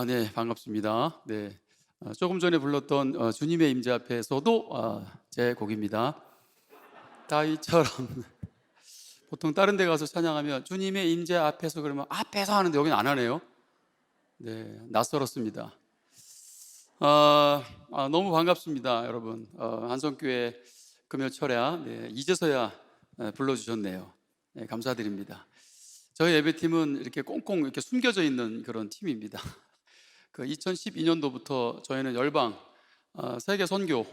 네, 반갑습니다. 네, 조금 전에 불렀던 주님의 임재 앞에서도 제 곡입니다. 다윗처럼 보통 다른 데 가서 찬양하면 주님의 임재 앞에서 그러면 앞에서 하는데 여기는 안 하네요. 네, 낯설었습니다. 너무 반갑습니다, 여러분. 한성교회 금요 철야 이제서야 불러주셨네요. 네, 감사드립니다. 저희 예배팀은 이렇게 꽁꽁 이렇게 숨겨져 있는 그런 팀입니다. 2012년도부터 저희는 열방 세계 선교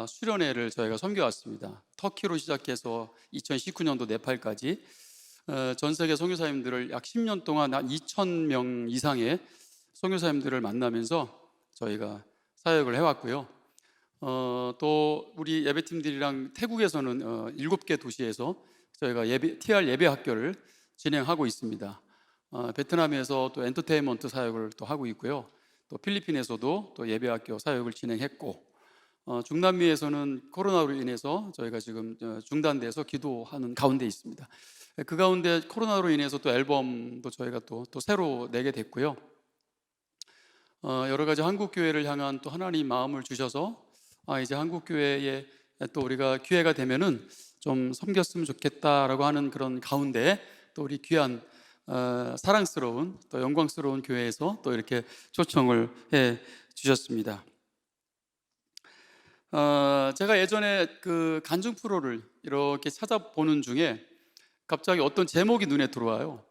수련회를 저희가 섬겨왔습니다. 터키로 시작해서 2019년도 네팔까지 전 세계 선교사님들을 약 10년 동안 한 2,000명 이상의 선교사님들을 만나면서 저희가 사역을 해왔고요. 또 우리 예배팀들이랑 태국에서는 7개 도시에서 저희가 TR 예배 학교를 진행하고 있습니다. 베트남에서 또 엔터테인먼트 사역을 또 하고 있고요. 또 필리핀에서도 또 예배학교 사역을 진행했고, 중남미에서는 코로나로 인해서 저희가 지금 중단돼서 기도하는 가운데 있습니다. 그 가운데 코로나로 인해서 또 앨범도 저희가 또 새로 내게 됐고요. 여러 가지 한국 교회를 향한 또 하나님 마음을 주셔서 이제 한국 교회에 또 우리가 기회가 되면은 좀 섬겼으면 좋겠다라고 하는 그런 가운데 또 우리 귀한 사랑스러운 또 영광스러운 교회에서 또 이렇게 초청을 해 주셨습니다. 제가 예전에 그 간증 프로를 이렇게 찾아보는 중에 갑자기 어떤 제목이 눈에 들어와요.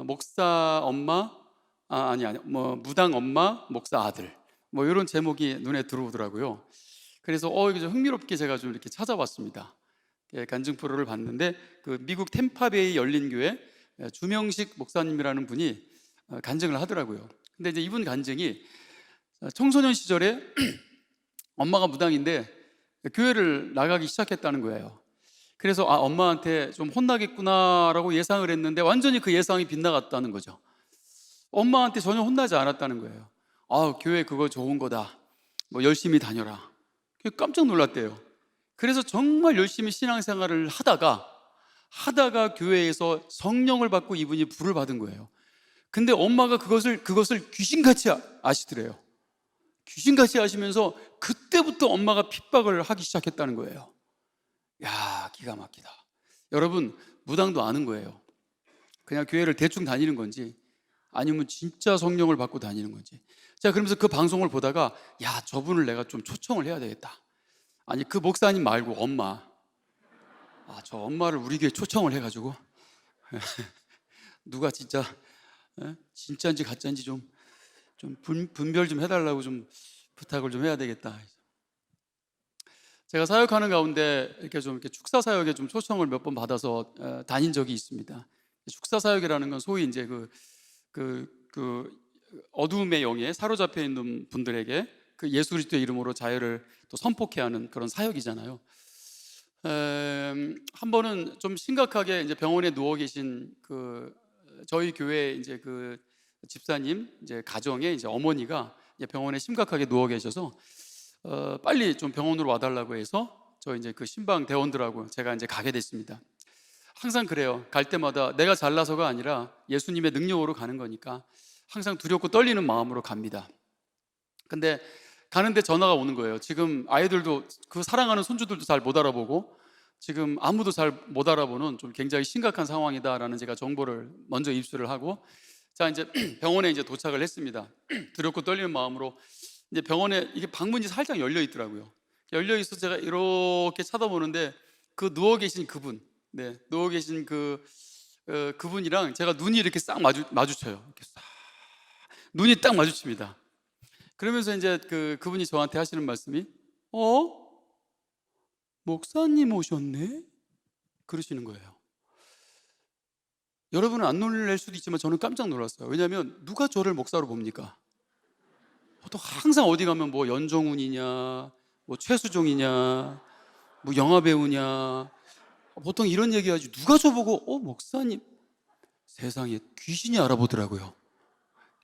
목사 엄마 무당 엄마 목사 아들 이런 제목이 눈에 들어오더라고요. 그래서 이게 좀 흥미롭게 제가 좀 이렇게 찾아봤습니다. 간증 프로를 봤는데 그 미국 템파베이 열린교회 주명식 목사님이라는 분이 간증을 하더라고요. 근데 이제 이분 간증이 청소년 시절에 엄마가 무당인데 교회를 나가기 시작했다는 거예요. 그래서 엄마한테 좀 혼나겠구나라고 예상을 했는데 완전히 그 예상이 빗나갔다는 거죠. 엄마한테 전혀 혼나지 않았다는 거예요. 교회 그거 좋은 거다, 열심히 다녀라. 깜짝 놀랐대요. 그래서 정말 열심히 신앙생활을 하다가 교회에서 성령을 받고 이분이 불을 받은 거예요. 근데 엄마가 그것을 귀신같이 아시더래요. 귀신같이 아시면서 그때부터 엄마가 핍박을 하기 시작했다는 거예요. 야, 기가 막히다. 여러분, 무당도 아는 거예요. 그냥 교회를 대충 다니는 건지 아니면 진짜 성령을 받고 다니는 건지. 자, 그러면서 그 방송을 보다가 저분을 내가 좀 초청을 해야 되겠다. 아니, 그 목사님 말고 엄마, 저 엄마를 우리 교회 초청을 해가지고 누가 진짜인지 가짜인지 좀 분별 좀 해달라고 좀 부탁을 좀 해야 되겠다. 제가 사역하는 가운데 이렇게 축사 사역에 좀 초청을 몇 번 받아서 다닌 적이 있습니다. 축사 사역이라는 건 소위 이제 그 어두움의 영에 사로잡혀 있는 분들에게 그 예수 그리스도의 이름으로 자유를 또 선포케 하는 그런 사역이잖아요. 한 번은 좀 심각하게 이제 병원에 누워 계신 저희 교회 이제 그 집사님 이제 가정에 이제 어머니가 이제 병원에 심각하게 누워 계셔서 빨리 좀 병원으로 와달라고 해서 저 이제 그 신방 대원들하고 제가 이제 가게 됐습니다. 항상 그래요. 갈 때마다 내가 잘나서가 아니라 예수님의 능력으로 가는 거니까 항상 두렵고 떨리는 마음으로 갑니다. 근데 가는데 전화가 오는 거예요. 지금 아이들도 그 사랑하는 손주들도 잘 못 알아보고 지금 아무도 잘 못 알아보는 좀 굉장히 심각한 상황이다라는 제가 정보를 먼저 입수를 하고 자, 이제 병원에 이제 도착을 했습니다. 두렵고 떨리는 마음으로 이제 병원에 이게 방문이 살짝 열려 있더라고요. 열려 있어 제가 이렇게 쳐다보는데 그 누워 계신 그분, 누워 계신 그분이랑 제가 눈이 이렇게 싹 마주쳐요. 이렇게 싹 눈이 딱 마주칩니다. 그러면서 이제 그분이 저한테 하시는 말씀이 목사님 오셨네? 그러시는 거예요. 여러분은 안 놀랄 수도 있지만 저는 깜짝 놀랐어요. 왜냐하면 누가 저를 목사로 봅니까? 보통 항상 어디 가면 연정훈이냐, 최수종이냐, 영화배우냐, 보통 이런 얘기하지 누가 저보고 목사님. 세상에 귀신이 알아보더라고요.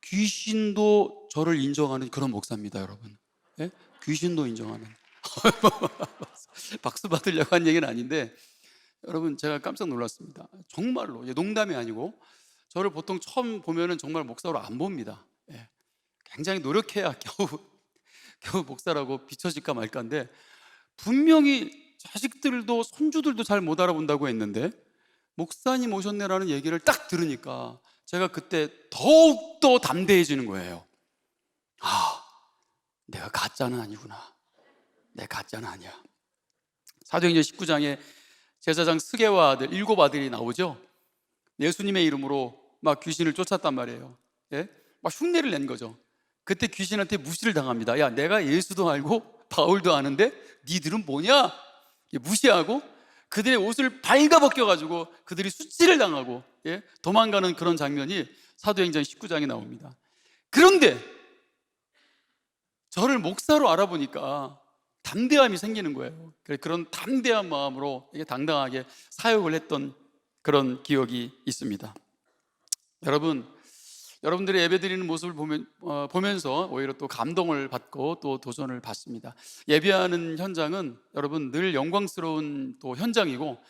귀신도 저를 인정하는 그런 목사입니다, 여러분. 예? 귀신도 인정하는. 박수 받으려고 한 얘기는 아닌데 여러분, 제가 깜짝 놀랐습니다. 정말로 농담이 아니고 저를 보통 처음 보면은 정말 목사로 안 봅니다. 굉장히 노력해야 겨우 목사라고 비춰질까 말까인데, 분명히 자식들도 손주들도 잘 못 알아본다고 했는데 목사님 오셨네라는 얘기를 딱 들으니까 제가 그때 더욱더 담대해지는 거예요. 내가 가짜는 아니구나. 내 가짜는 아니야. 사도행전 19장에 제사장 스게와 아들 7 아들이 나오죠. 예수님의 이름으로 막 귀신을 쫓았단 말이에요. 예? 막 흉내를 낸 거죠. 그때 귀신한테 무시를 당합니다. 야, 내가 예수도 알고 바울도 아는데 니들은 뭐냐? 무시하고 그들의 옷을 발가벗겨가지고 그들이 수치를 당하고, 예? 도망가는 그런 장면이 사도행전 19장에 나옵니다. 그런데 저를 목사로 알아보니까 담대함이 생기는 거예요. 그런 담대한 마음으로 당당하게 사역을 했던 그런 기억이 있습니다. 여러분들의 예배드리는 모습을 보면서 오히려 또 감동을 받고 또 도전을 받습니다. 예배하는 현장은 여러분 늘 영광스러운 또 현장이고,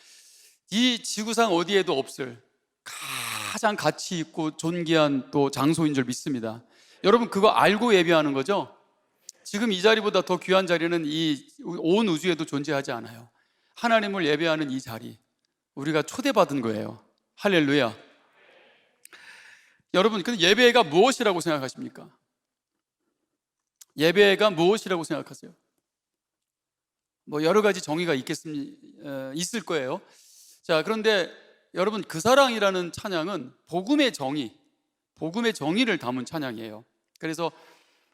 이 지구상 어디에도 없을 가장 가치 있고 존귀한 또 장소인 줄 믿습니다. 여러분 그거 알고 예배하는 거죠? 지금 이 자리보다 더 귀한 자리는 이 온 우주에도 존재하지 않아요. 하나님을 예배하는 이 자리, 우리가 초대받은 거예요. 할렐루야. 여러분, 근데 예배가 무엇이라고 생각하십니까? 예배가 무엇이라고 생각하세요? 뭐 여러 가지 정의가 있을 거예요. 자, 그런데 여러분 그 사랑이라는 찬양은 복음의 정의를 담은 찬양이에요. 그래서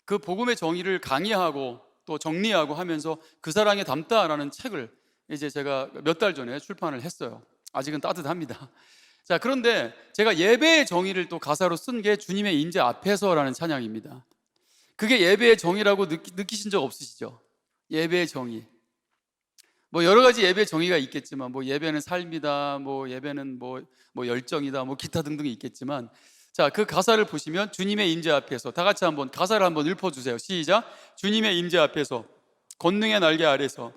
그 복음의 정의를 강의하고 또 정리하고 하면서 그 사랑에 담다라는 책을 이제 제가 몇 달 전에 출판을 했어요. 아직은 따뜻합니다. 자, 그런데 제가 예배의 정의를 또 가사로 쓴 게 주님의 임재 앞에서라는 찬양입니다. 그게 예배의 정의라고 느끼신 적 없으시죠? 예배의 정의. 뭐 여러 가지 예배의 정의가 있겠지만, 뭐 예배는 삶이다, 뭐 예배는 뭐 열정이다, 뭐 기타 등등이 있겠지만, 자, 그 가사를 보시면 주님의 임재 앞에서, 다 같이 한번 가사를 한번 읊어주세요. 시작. 주님의 임재 앞에서 권능의 날개 아래서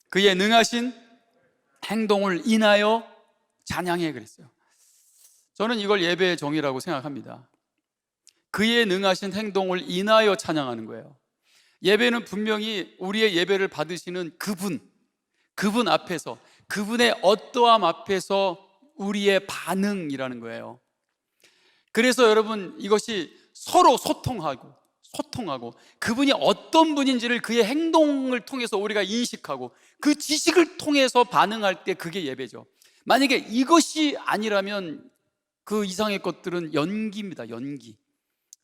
그의 능하신 행동을 인하여 찬양해, 그랬어요. 저는 이걸 예배의 정의라고 생각합니다. 그의 능하신 행동을 인하여 찬양하는 거예요. 예배는 분명히 우리의 예배를 받으시는 그분 앞에서, 그분의 어떠함 앞에서 우리의 반응이라는 거예요. 그래서 여러분 이것이 서로 소통하고 그분이 어떤 분인지를 그의 행동을 통해서 우리가 인식하고 그 지식을 통해서 반응할 때 그게 예배죠. 만약에 이것이 아니라면 그 이상의 것들은 연기입니다. 연기.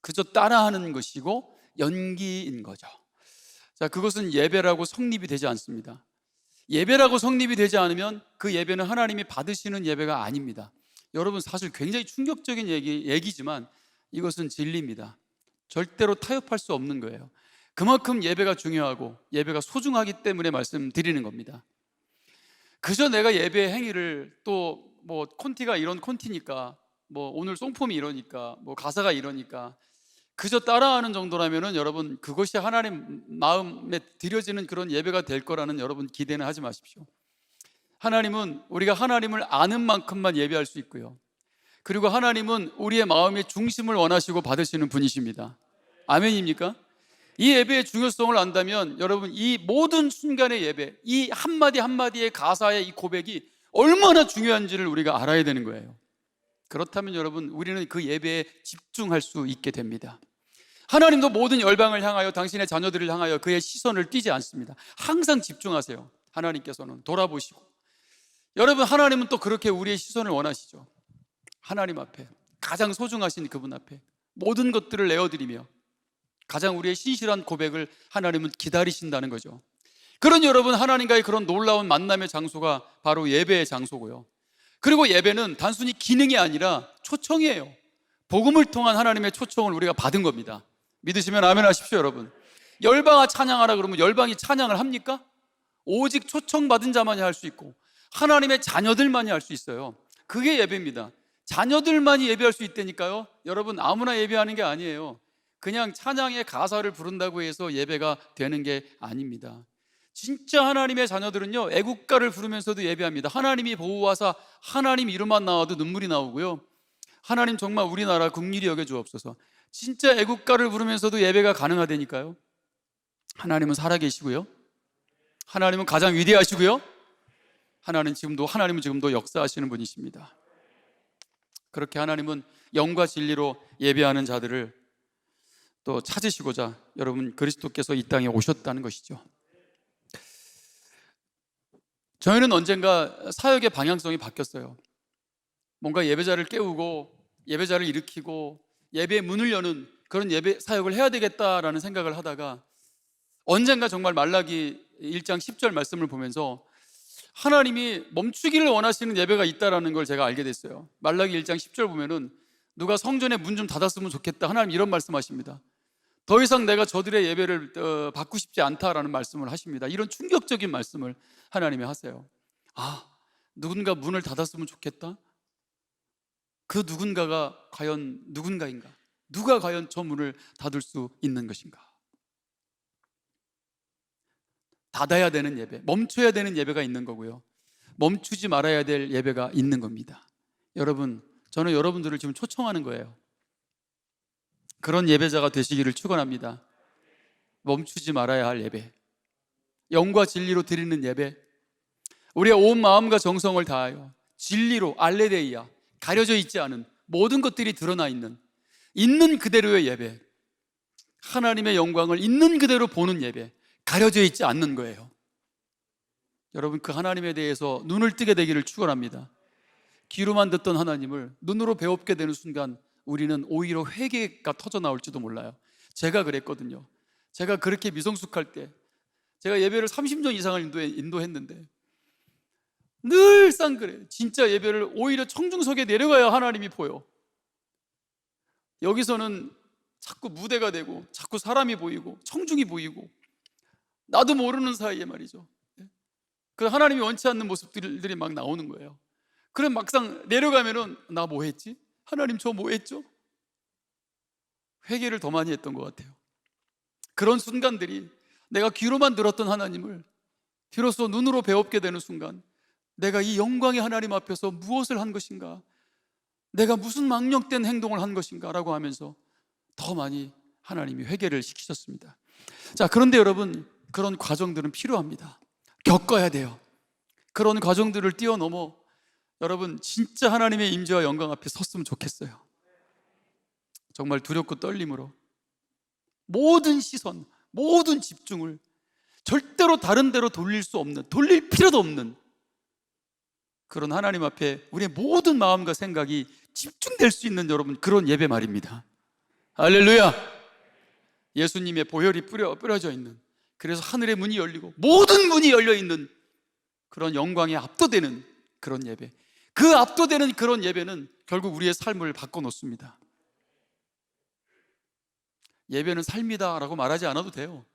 그저 따라하는 것이고 연기인 거죠. 자, 그것은 예배라고 성립이 되지 않습니다. 예배라고 성립이 되지 않으면 그 예배는 하나님이 받으시는 예배가 아닙니다. 여러분 사실 굉장히 충격적인 얘기지만 이것은 진리입니다. 절대로 타협할 수 없는 거예요. 그만큼 예배가 중요하고 예배가 소중하기 때문에 말씀드리는 겁니다. 그저 내가 예배의 행위를 또 뭐 콘티가 이런 콘티니까, 뭐 오늘 송폼이 이러니까, 뭐 가사가 이러니까 그저 따라하는 정도라면은 여러분 그것이 하나님 마음에 드려지는 그런 예배가 될 거라는 여러분 기대는 하지 마십시오. 하나님은 우리가 하나님을 아는 만큼만 예배할 수 있고요, 그리고 하나님은 우리의 마음의 중심을 원하시고 받으시는 분이십니다. 아멘입니까? 이 예배의 중요성을 안다면 여러분 이 모든 순간의 예배, 이 한마디 한마디의 가사의 이 고백이 얼마나 중요한지를 우리가 알아야 되는 거예요. 그렇다면 여러분 우리는 그 예배에 집중할 수 있게 됩니다. 하나님도 모든 열방을 향하여 당신의 자녀들을 향하여 그의 시선을 띄지 않습니다. 항상 집중하세요. 하나님께서는 돌아보시고, 여러분 하나님은 또 그렇게 우리의 시선을 원하시죠. 하나님 앞에, 가장 소중하신 그분 앞에 모든 것들을 내어드리며 가장 우리의 신실한 고백을 하나님은 기다리신다는 거죠. 그런 여러분, 하나님과의 그런 놀라운 만남의 장소가 바로 예배의 장소고요, 그리고 예배는 단순히 기능이 아니라 초청이에요. 복음을 통한 하나님의 초청을 우리가 받은 겁니다. 믿으시면 아멘 하십시오. 여러분, 열방아 찬양하라 그러면 열방이 찬양을 합니까? 오직 초청받은 자만이 할 수 있고 하나님의 자녀들만이 할 수 있어요. 그게 예배입니다. 자녀들만이 예배할 수 있다니까요. 여러분 아무나 예배하는 게 아니에요. 그냥 찬양의 가사를 부른다고 해서 예배가 되는 게 아닙니다. 진짜 하나님의 자녀들은요, 애국가를 부르면서도 예배합니다. 하나님이 보호하사 하나님 이름만 나와도 눈물이 나오고요, 하나님 정말 우리나라 긍휼히 여겨 주옵소서. 진짜 애국가를 부르면서도 예배가 가능하다니까요. 하나님은 살아계시고요, 하나님은 가장 위대하시고요, 하나님은 지금도 역사하시는 분이십니다. 그렇게 하나님은 영과 진리로 예배하는 자들을 또 찾으시고자 여러분 그리스도께서 이 땅에 오셨다는 것이죠. 저희는 언젠가 사역의 방향성이 바뀌었어요. 뭔가 예배자를 깨우고 예배자를 일으키고 예배의 문을 여는 그런 예배 사역을 해야 되겠다라는 생각을 하다가 언젠가 정말 말라기 1장 10절 말씀을 보면서 하나님이 멈추기를 원하시는 예배가 있다라는 걸 제가 알게 됐어요. 말라기 1장 10절 보면은 누가 성전의 문 좀 닫았으면 좋겠다, 하나님 이런 말씀하십니다. 더 이상 내가 저들의 예배를 받고 싶지 않다라는 말씀을 하십니다. 이런 충격적인 말씀을 하나님이 하세요. 아, 누군가 문을 닫았으면 좋겠다? 그 누군가가 과연 누군가인가? 누가 과연 저 문을 닫을 수 있는 것인가? 닫아야 되는 예배, 멈춰야 되는 예배가 있는 거고요, 멈추지 말아야 될 예배가 있는 겁니다. 여러분, 저는 여러분들을 지금 초청하는 거예요. 그런 예배자가 되시기를 축원합니다. 멈추지 말아야 할 예배, 영과 진리로 드리는 예배, 우리의 온 마음과 정성을 다하여 진리로 알레데이아, 가려져 있지 않은 모든 것들이 드러나 있는 그대로의 예배, 하나님의 영광을 있는 그대로 보는 예배, 가려져 있지 않는 거예요. 여러분, 그 하나님에 대해서 눈을 뜨게 되기를 축원합니다. 귀로만 듣던 하나님을 눈으로 배웁게 되는 순간 우리는 오히려 회개가 터져 나올지도 몰라요. 제가 그랬거든요. 제가 그렇게 미성숙할 때, 제가 예배를 30년 이상을 인도했는데 늘상 그래요. 진짜 예배를 오히려 청중석에 내려가야 하나님이 보여. 여기서는 자꾸 무대가 되고 자꾸 사람이 보이고 청중이 보이고 나도 모르는 사이에 말이죠, 그 하나님이 원치 않는 모습들이 막 나오는 거예요. 그럼 막상 내려가면은 나 뭐 했지? 하나님 저 뭐 했죠? 회개를 더 많이 했던 것 같아요. 그런 순간들이, 내가 귀로만 들었던 하나님을 비로소 눈으로 배웁게 되는 순간, 내가 이 영광의 하나님 앞에서 무엇을 한 것인가, 내가 무슨 망령된 행동을 한 것인가 라고 하면서 더 많이 하나님이 회개를 시키셨습니다. 자, 그런데 여러분, 그런 과정들은 필요합니다. 겪어야 돼요. 그런 과정들을 뛰어넘어 여러분 진짜 하나님의 임재와 영광 앞에 섰으면 좋겠어요. 정말 두렵고 떨림으로 모든 시선, 모든 집중을 절대로 다른 데로 돌릴 수 없는, 돌릴 필요도 없는 그런 하나님 앞에 우리의 모든 마음과 생각이 집중될 수 있는 여러분 그런 예배 말입니다. 할렐루야. 예수님의 보혈이 뿌려져 있는, 그래서 하늘의 문이 열리고 모든 문이 열려 있는 그런 영광에 압도되는 그런 예배, 그 압도되는 그런 예배는 결국 우리의 삶을 바꿔놓습니다. 예배는 삶이다 라고 말하지 않아도 돼요.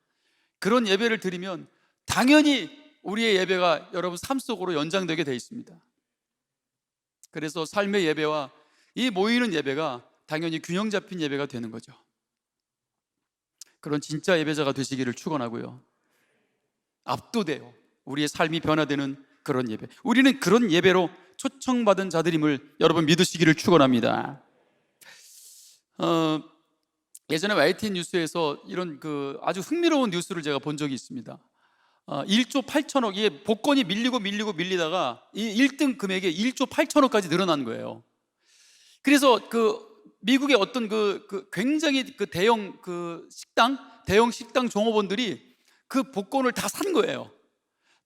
그런 예배를 드리면 당연히 우리의 예배가 여러분 삶 속으로 연장되게 돼 있습니다. 그래서 삶의 예배와 이 모이는 예배가 당연히 균형 잡힌 예배가 되는 거죠. 그런 진짜 예배자가 되시기를 축원하고요, 압도돼요. 우리의 삶이 변화되는 그런 예배, 우리는 그런 예배로 초청받은 자들임을 여러분 믿으시기를 축원합니다. 예전에 YTN 뉴스에서 이런 아주 흥미로운 뉴스를 제가 본 적이 있습니다. 1조 8천억, 이게 복권이 밀리다가 이 1등 금액이 1조 8천억까지 늘어난 거예요. 그래서 미국의 어떤 굉장히 대형 식당 종업원들이 그 복권을 다 산 거예요.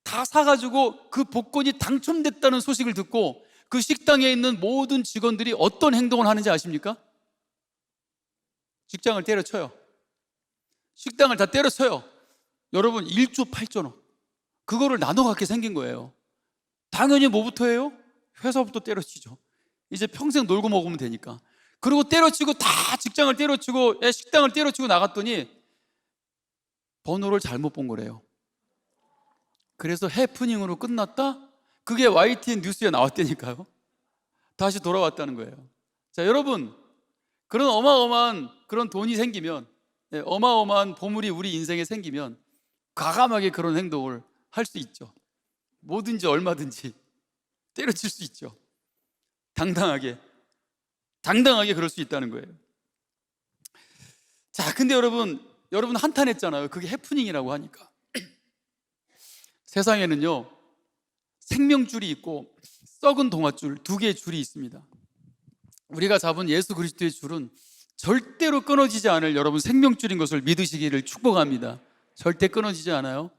다 사가지고 그 복권이 당첨됐다는 소식을 듣고 그 식당에 있는 모든 직원들이 어떤 행동을 하는지 아십니까? 직장을 때려쳐요. 식당을 다 때려쳐요. 여러분 1조 8천억 그거를 나눠 갖게 생긴 거예요. 당연히 뭐부터 해요? 회사부터 때려치죠. 이제 평생 놀고 먹으면 되니까. 그리고 때려치고 다 직장을 때려치고 식당을 때려치고 나갔더니 번호를 잘못 본 거래요. 그래서 해프닝으로 끝났다? 그게 YTN 뉴스에 나왔다니까요. 다시 돌아왔다는 거예요. 자, 여러분, 그런 어마어마한 그런 돈이 생기면, 어마어마한 보물이 우리 인생에 생기면 과감하게 그런 행동을 할 수 있죠. 뭐든지 얼마든지 때려칠 수 있죠. 당당하게 그럴 수 있다는 거예요. 자, 근데 여러분 한탄했잖아요. 그게 해프닝이라고 하니까. 세상에는요, 생명줄이 있고 썩은 동아줄, 두 개의 줄이 있습니다. 우리가 잡은 예수 그리스도의 줄은 절대로 끊어지지 않을 여러분 생명줄인 것을 믿으시기를 축복합니다. 절대 끊어지지 않아요.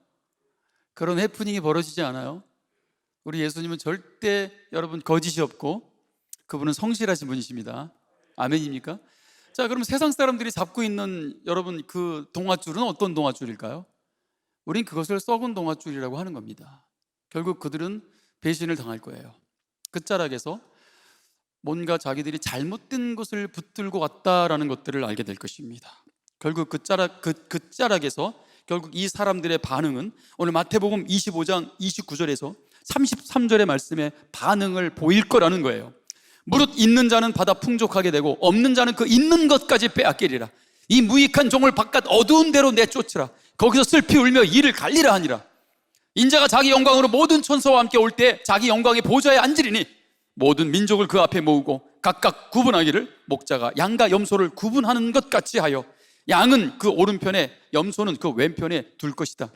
그런 해프닝이 벌어지지 않아요. 우리 예수님은 절대 여러분 거짓이 없고 그분은 성실하신 분이십니다. 아멘입니까? 자, 그럼 세상 사람들이 잡고 있는 여러분 그 동아줄은 어떤 동아줄일까요? 우린 그것을 썩은 동아줄이라고 하는 겁니다. 결국 그들은 배신을 당할 거예요. 끝자락에서 뭔가 자기들이 잘못된 것을 붙들고 왔다라는 것들을 알게 될 것입니다. 결국 끝자락에서 결국 이 사람들의 반응은 오늘 마태복음 25장 29절에서 33절의 말씀에 반응을 보일 거라는 거예요. 무릇 있는 자는 받아 풍족하게 되고 없는 자는 그 있는 것까지 빼앗기리라. 이 무익한 종을 바깥 어두운 데로 내쫓으라. 거기서 슬피 울며 이를 갈리라 하니라. 인자가 자기 영광으로 모든 천사와 함께 올 때 자기 영광의 보좌에 앉으리니 모든 민족을 그 앞에 모으고 각각 구분하기를 목자가 양과 염소를 구분하는 것 같이 하여 양은 그 오른편에 염소는 그 왼편에 둘 것이다.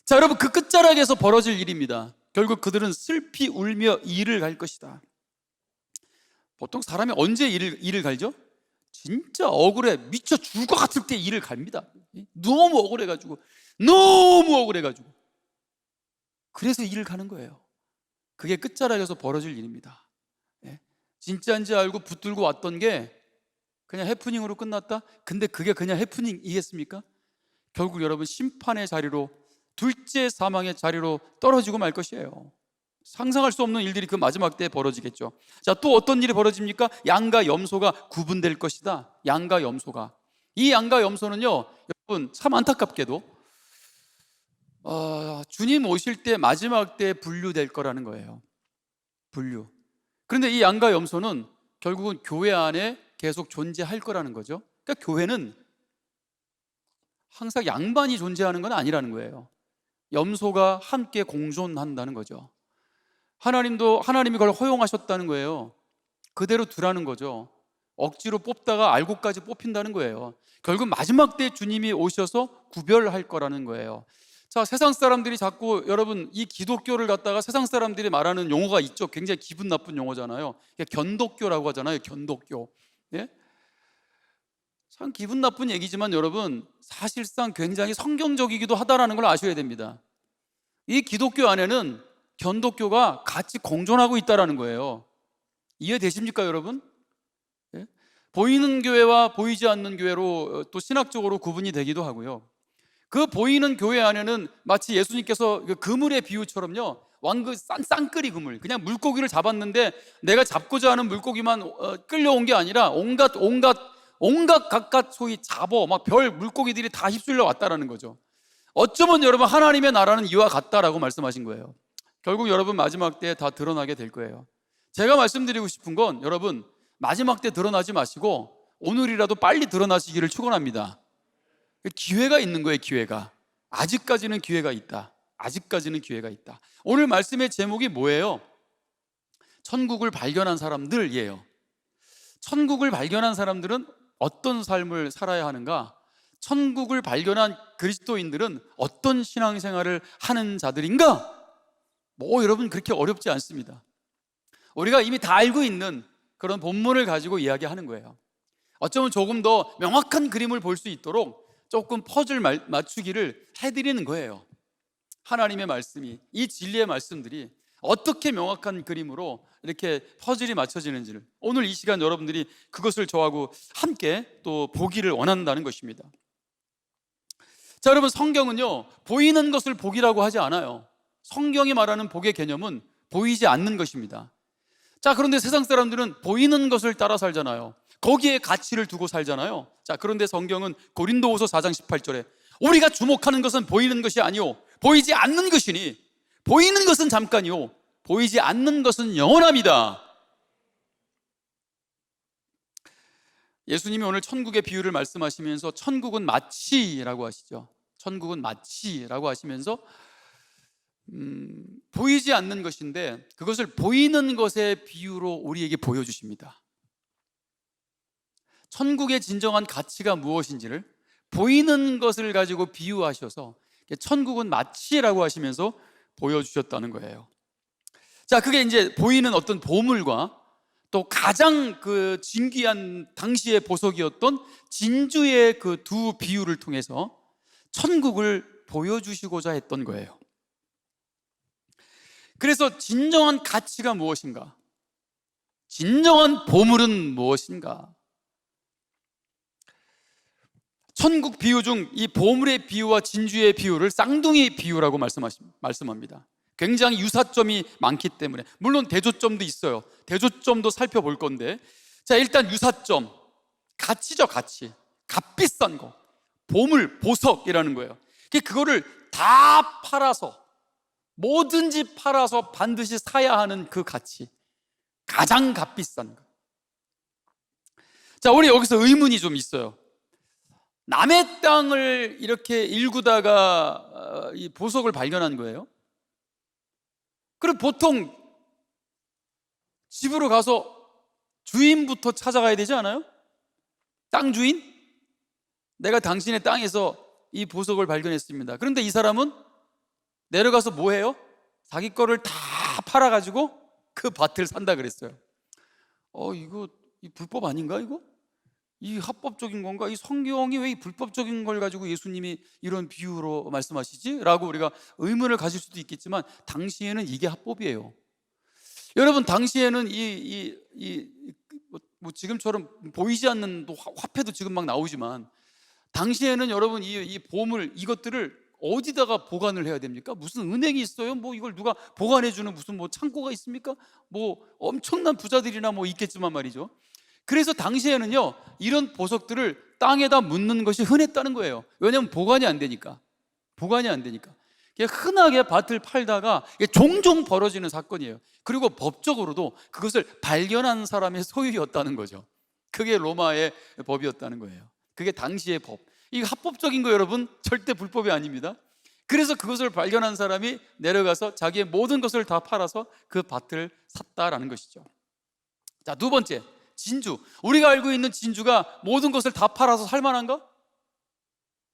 자, 여러분 그 끝자락에서 벌어질 일입니다. 결국 그들은 슬피 울며 이를 갈 것이다. 보통 사람이 언제 이를 갈죠? 진짜 억울해 미쳐 죽을 것 같을 때 이를 갑니다. 너무 억울해가지고 그래서 이를 가는 거예요. 그게 끝자락에서 벌어질 일입니다. 진짜인지 알고 붙들고 왔던 게 그냥 해프닝으로 끝났다? 근데 그게 그냥 해프닝이겠습니까? 결국 여러분 심판의 자리로, 둘째 사망의 자리로 떨어지고 말 것이에요. 상상할 수 없는 일들이 그 마지막 때에 벌어지겠죠. 자, 또 어떤 일이 벌어집니까? 양과 염소가 구분될 것이다. 양과 염소가. 이 양과 염소는요, 여러분 참 안타깝게도 주님 오실 때 마지막 때에 분류될 거라는 거예요. 분류. 그런데 이 양과 염소는 결국은 교회 안에 계속 존재할 거라는 거죠. 그러니까 교회는 항상 양반이 존재하는 건 아니라는 거예요. 염소가 함께 공존한다는 거죠. 하나님이 그걸 허용하셨다는 거예요. 그대로 두라는 거죠. 억지로 뽑다가 알고까지 뽑힌다는 거예요. 결국 마지막 때 주님이 오셔서 구별할 거라는 거예요. 자, 세상 사람들이 자꾸 여러분 이 기독교를 갖다가 세상 사람들이 말하는 용어가 있죠. 굉장히 기분 나쁜 용어잖아요. 견독교라고 하잖아요. 견독교. 예? 참 기분 나쁜 얘기지만 여러분 사실상 굉장히 성경적이기도 하다라는 걸 아셔야 됩니다. 이 기독교 안에는 견독교가 같이 공존하고 있다라는 거예요. 이해되십니까, 여러분? 예? 보이는 교회와 보이지 않는 교회로 또 신학적으로 구분이 되기도 하고요. 그 보이는 교회 안에는 마치 예수님께서 그 그물의 비유처럼요, 쌍끌이 그물, 그냥 물고기를 잡았는데 내가 잡고자 하는 물고기만 끌려온 게 아니라 온갖 각각 소위 잡어 막 별 물고기들이 다 휩쓸려 왔다라는 거죠. 어쩌면 여러분 하나님의 나라는 이와 같다라고 말씀하신 거예요. 결국 여러분 마지막 때에 다 드러나게 될 거예요. 제가 말씀드리고 싶은 건 여러분 마지막 때 드러나지 마시고 오늘이라도 빨리 드러나시기를 축원합니다. 기회가 있는 거예요. 기회가. 아직까지는 기회가 있다. 아직까지는 기회가 있다. 오늘 말씀의 제목이 뭐예요? 천국을 발견한 사람들이에요. 천국을 발견한 사람들은 어떤 삶을 살아야 하는가? 천국을 발견한 그리스도인들은 어떤 신앙생활을 하는 자들인가? 여러분 그렇게 어렵지 않습니다. 우리가 이미 다 알고 있는 그런 본문을 가지고 이야기하는 거예요. 어쩌면 조금 더 명확한 그림을 볼 수 있도록 조금 퍼즐 맞추기를 해드리는 거예요. 하나님의 말씀이, 이 진리의 말씀들이 어떻게 명확한 그림으로 이렇게 퍼즐이 맞춰지는지를 오늘 이 시간 여러분들이 그것을 저하고 함께 또 보기를 원한다는 것입니다. 자, 여러분 성경은요 보이는 것을 복이라고 하지 않아요. 성경이 말하는 복의 개념은 보이지 않는 것입니다. 자, 그런데 세상 사람들은 보이는 것을 따라 살잖아요. 거기에 가치를 두고 살잖아요. 자, 그런데 성경은 고린도후서 4장 18절에 우리가 주목하는 것은 보이는 것이 아니요 보이지 않는 것이니 보이는 것은 잠깐이요 보이지 않는 것은 영원합니다. 예수님이 오늘 천국의 비유를 말씀하시면서 천국은 마치라고 하시죠. 천국은 마치라고 하시면서 보이지 않는 것인데 그것을 보이는 것의 비유로 우리에게 보여주십니다. 천국의 진정한 가치가 무엇인지를 보이는 것을 가지고 비유하셔서 천국은 마치라고 하시면서 보여주셨다는 거예요. 자, 그게 이제 보이는 어떤 보물과 또 가장 그 진귀한 당시의 보석이었던 진주의 그 두 비유를 통해서 천국을 보여주시고자 했던 거예요. 그래서 진정한 가치가 무엇인가? 진정한 보물은 무엇인가? 천국 비유 중 이 보물의 비유와 진주의 비유를 쌍둥이 비유라고 말씀합니다. 굉장히 유사점이 많기 때문에, 물론 대조점도 있어요. 대조점도 살펴볼 건데, 자, 일단 유사점, 가치죠. 가치, 값비싼 거, 보물, 보석이라는 거예요. 그거를 다 팔아서, 뭐든지 팔아서 반드시 사야 하는 그 가치, 가장 값비싼 거. 자, 우리 여기서 의문이 좀 있어요. 남의 땅을 이렇게 일구다가 이 보석을 발견한 거예요. 그리고 보통 집으로 가서 주인부터 찾아가야 되지 않아요? 땅 주인? 내가 당신의 땅에서 이 보석을 발견했습니다. 그런데 이 사람은 내려가서 뭐 해요? 자기 거를 다 팔아가지고 그 밭을 산다 그랬어요. 이거 이 불법 아닌가 이거? 이 합법적인 건가? 이 성경이 왜 이 불법적인 걸 가지고 예수님이 이런 비유로 말씀하시지? 라고 우리가 의문을 가질 수도 있겠지만, 당시에는 이게 합법이에요. 여러분, 당시에는 뭐 지금처럼 보이지 않는 또 화폐도 지금 막 나오지만, 당시에는 여러분 이 보물, 이것들을 어디다가 보관을 해야 됩니까? 무슨 은행이 있어요? 뭐 이걸 누가 보관해주는 무슨 뭐 창고가 있습니까? 뭐 엄청난 부자들이나 뭐 있겠지만 말이죠. 그래서 당시에는요, 이런 보석들을 땅에다 묻는 것이 흔했다는 거예요. 왜냐하면 보관이 안 되니까. 흔하게 밭을 팔다가 종종 벌어지는 사건이에요. 그리고 법적으로도 그것을 발견한 사람의 소유였다는 거죠. 그게 로마의 법이었다는 거예요. 그게 당시의 법. 이거 합법적인 거 여러분, 절대 불법이 아닙니다. 그래서 그것을 발견한 사람이 내려가서 자기의 모든 것을 다 팔아서 그 밭을 샀다라는 것이죠. 자, 두 번째, 진주. 우리가 알고 있는 진주가 모든 것을 다 팔아서 살만한가?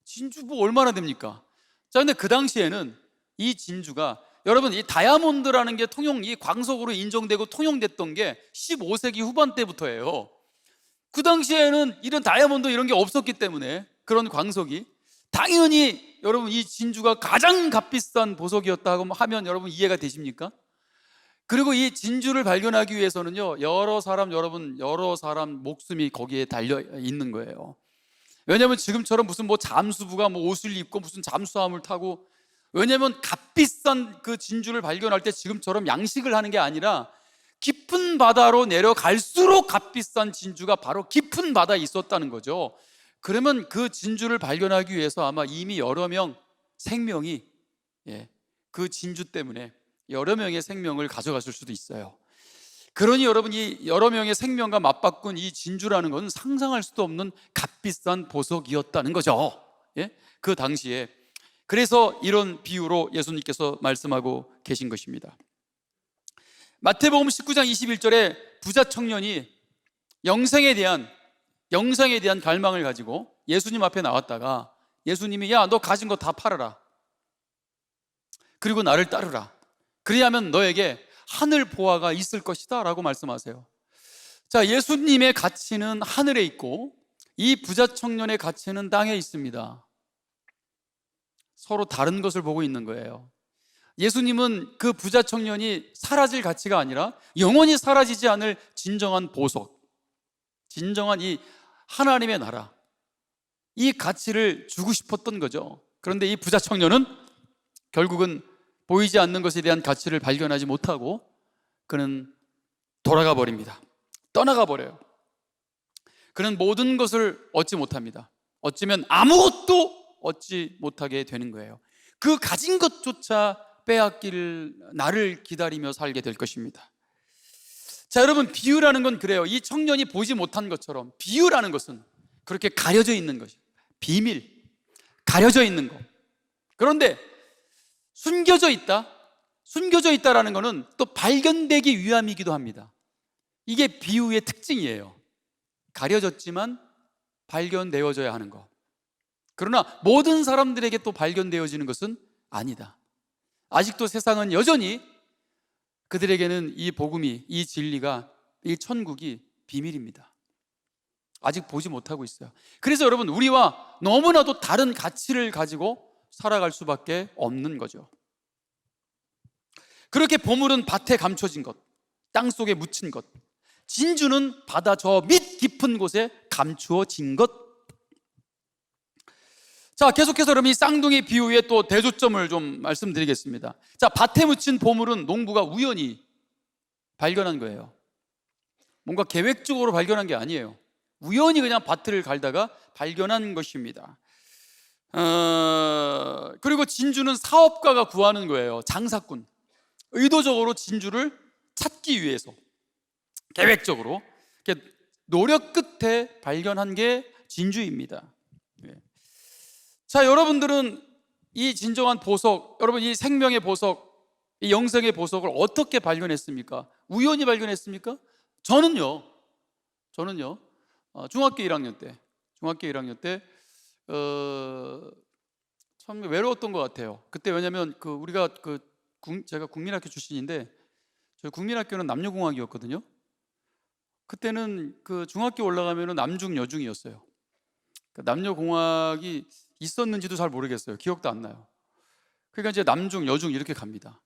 진주 뭐 얼마나 됩니까? 자, 근데 그 당시에는 이 진주가, 여러분, 이 다이아몬드라는 게 이 광석으로 인정되고 통용됐던 게 15세기 후반 때부터예요. 그 당시에는 이런 다이아몬드 이런 게 없었기 때문에, 그런 광석이 당연히 여러분 이 진주가 가장 값비싼 보석이었다고 하면 여러분 이해가 되십니까? 그리고 이 진주를 발견하기 위해서는요, 여러 사람 목숨이 거기에 달려 있는 거예요. 왜냐하면 지금처럼 무슨 뭐 잠수부가 뭐 옷을 입고 무슨 잠수함을 타고, 왜냐하면 값비싼 그 진주를 발견할 때 지금처럼 양식을 하는 게 아니라 깊은 바다로 내려갈수록 값비싼 진주가 바로 깊은 바다에 있었다는 거죠. 그러면 그 진주를 발견하기 위해서 아마 이미 여러 명 생명이, 그 진주 때문에 여러 명의 생명을 가져갔을 수도 있어요. 그러니 여러분, 이 여러 명의 생명과 맞바꾼 이 진주라는 것은 상상할 수도 없는 값비싼 보석이었다는 거죠. 그 당시에. 그래서 이런 비유로 예수님께서 말씀하고 계신 것입니다. 마태복음 19장 21절에 부자 청년이 영생에 대한 갈망을 가지고 예수님 앞에 나왔다가, 예수님이 야, 너 가진 거 다 팔아라, 그리고 나를 따르라, 그리하면 너에게 하늘 보화가 있을 것이다 라고 말씀하세요. 자, 예수님의 가치는 하늘에 있고 이 부자 청년의 가치는 땅에 있습니다. 서로 다른 것을 보고 있는 거예요. 예수님은 그 부자 청년이 사라질 가치가 아니라 영원히 사라지지 않을 진정한 보석, 진정한 이 하나님의 나라, 이 가치를 주고 싶었던 거죠. 그런데 이 부자 청년은 결국은 보이지 않는 것에 대한 가치를 발견하지 못하고 그는 돌아가 버립니다. 떠나가 버려요. 그는 모든 것을 얻지 못합니다. 어쩌면 아무것도 얻지 못하게 되는 거예요. 그 가진 것조차 빼앗길 나를 기다리며 살게 될 것입니다. 자, 여러분, 비유라는 건 그래요. 이 청년이 보지 못한 것처럼 비유라는 것은 그렇게 가려져 있는 것이에요. 비밀, 가려져 있는 것. 그런데 숨겨져 있다라는 것은 또 발견되기 위함이기도 합니다. 이게 비유의 특징이에요. 가려졌지만 발견되어져야 하는 것. 그러나 모든 사람들에게 또 발견되어지는 것은 아니다. 아직도 세상은 여전히 그들에게는 이 복음이, 이 진리가, 이 천국이 비밀입니다. 아직 보지 못하고 있어요. 그래서 여러분, 우리와 너무나도 다른 가치를 가지고 살아갈 수밖에 없는 거죠. 그렇게 보물은 밭에 감춰진 것, 땅속에 묻힌 것, 진주는 바다 저 밑 깊은 곳에 감추어진 것. 자, 계속해서 그럼 이 쌍둥이 비유의 또 대조점을 좀 말씀드리겠습니다. 자, 밭에 묻힌 보물은 농부가 우연히 발견한 거예요. 뭔가 계획적으로 발견한 게 아니에요. 우연히 그냥 밭을 갈다가 발견한 것입니다. 그리고 진주는 사업가가 구하는 거예요. 장사꾼. 의도적으로 진주를 찾기 위해서 계획적으로 이렇게 노력 끝에 발견한 게 진주입니다. 자, 여러분들은 이 진정한 보석, 여러분 이 생명의 보석, 이 영생의 보석을 어떻게 발견했습니까? 우연히 발견했습니까? 저는요 중학교 1학년 때 참 외로웠던 것 같아요. 그때 왜냐면 우리가 제가 국민학교 출신인데 저희 국민학교는 남녀공학이었거든요. 그때는 중학교 올라가면 남중 여중이었어요. 남녀공학이 있었는지도 잘 모르겠어요. 기억도 안 나요. 그러니까 이제 남중 여중 이렇게 갑니다.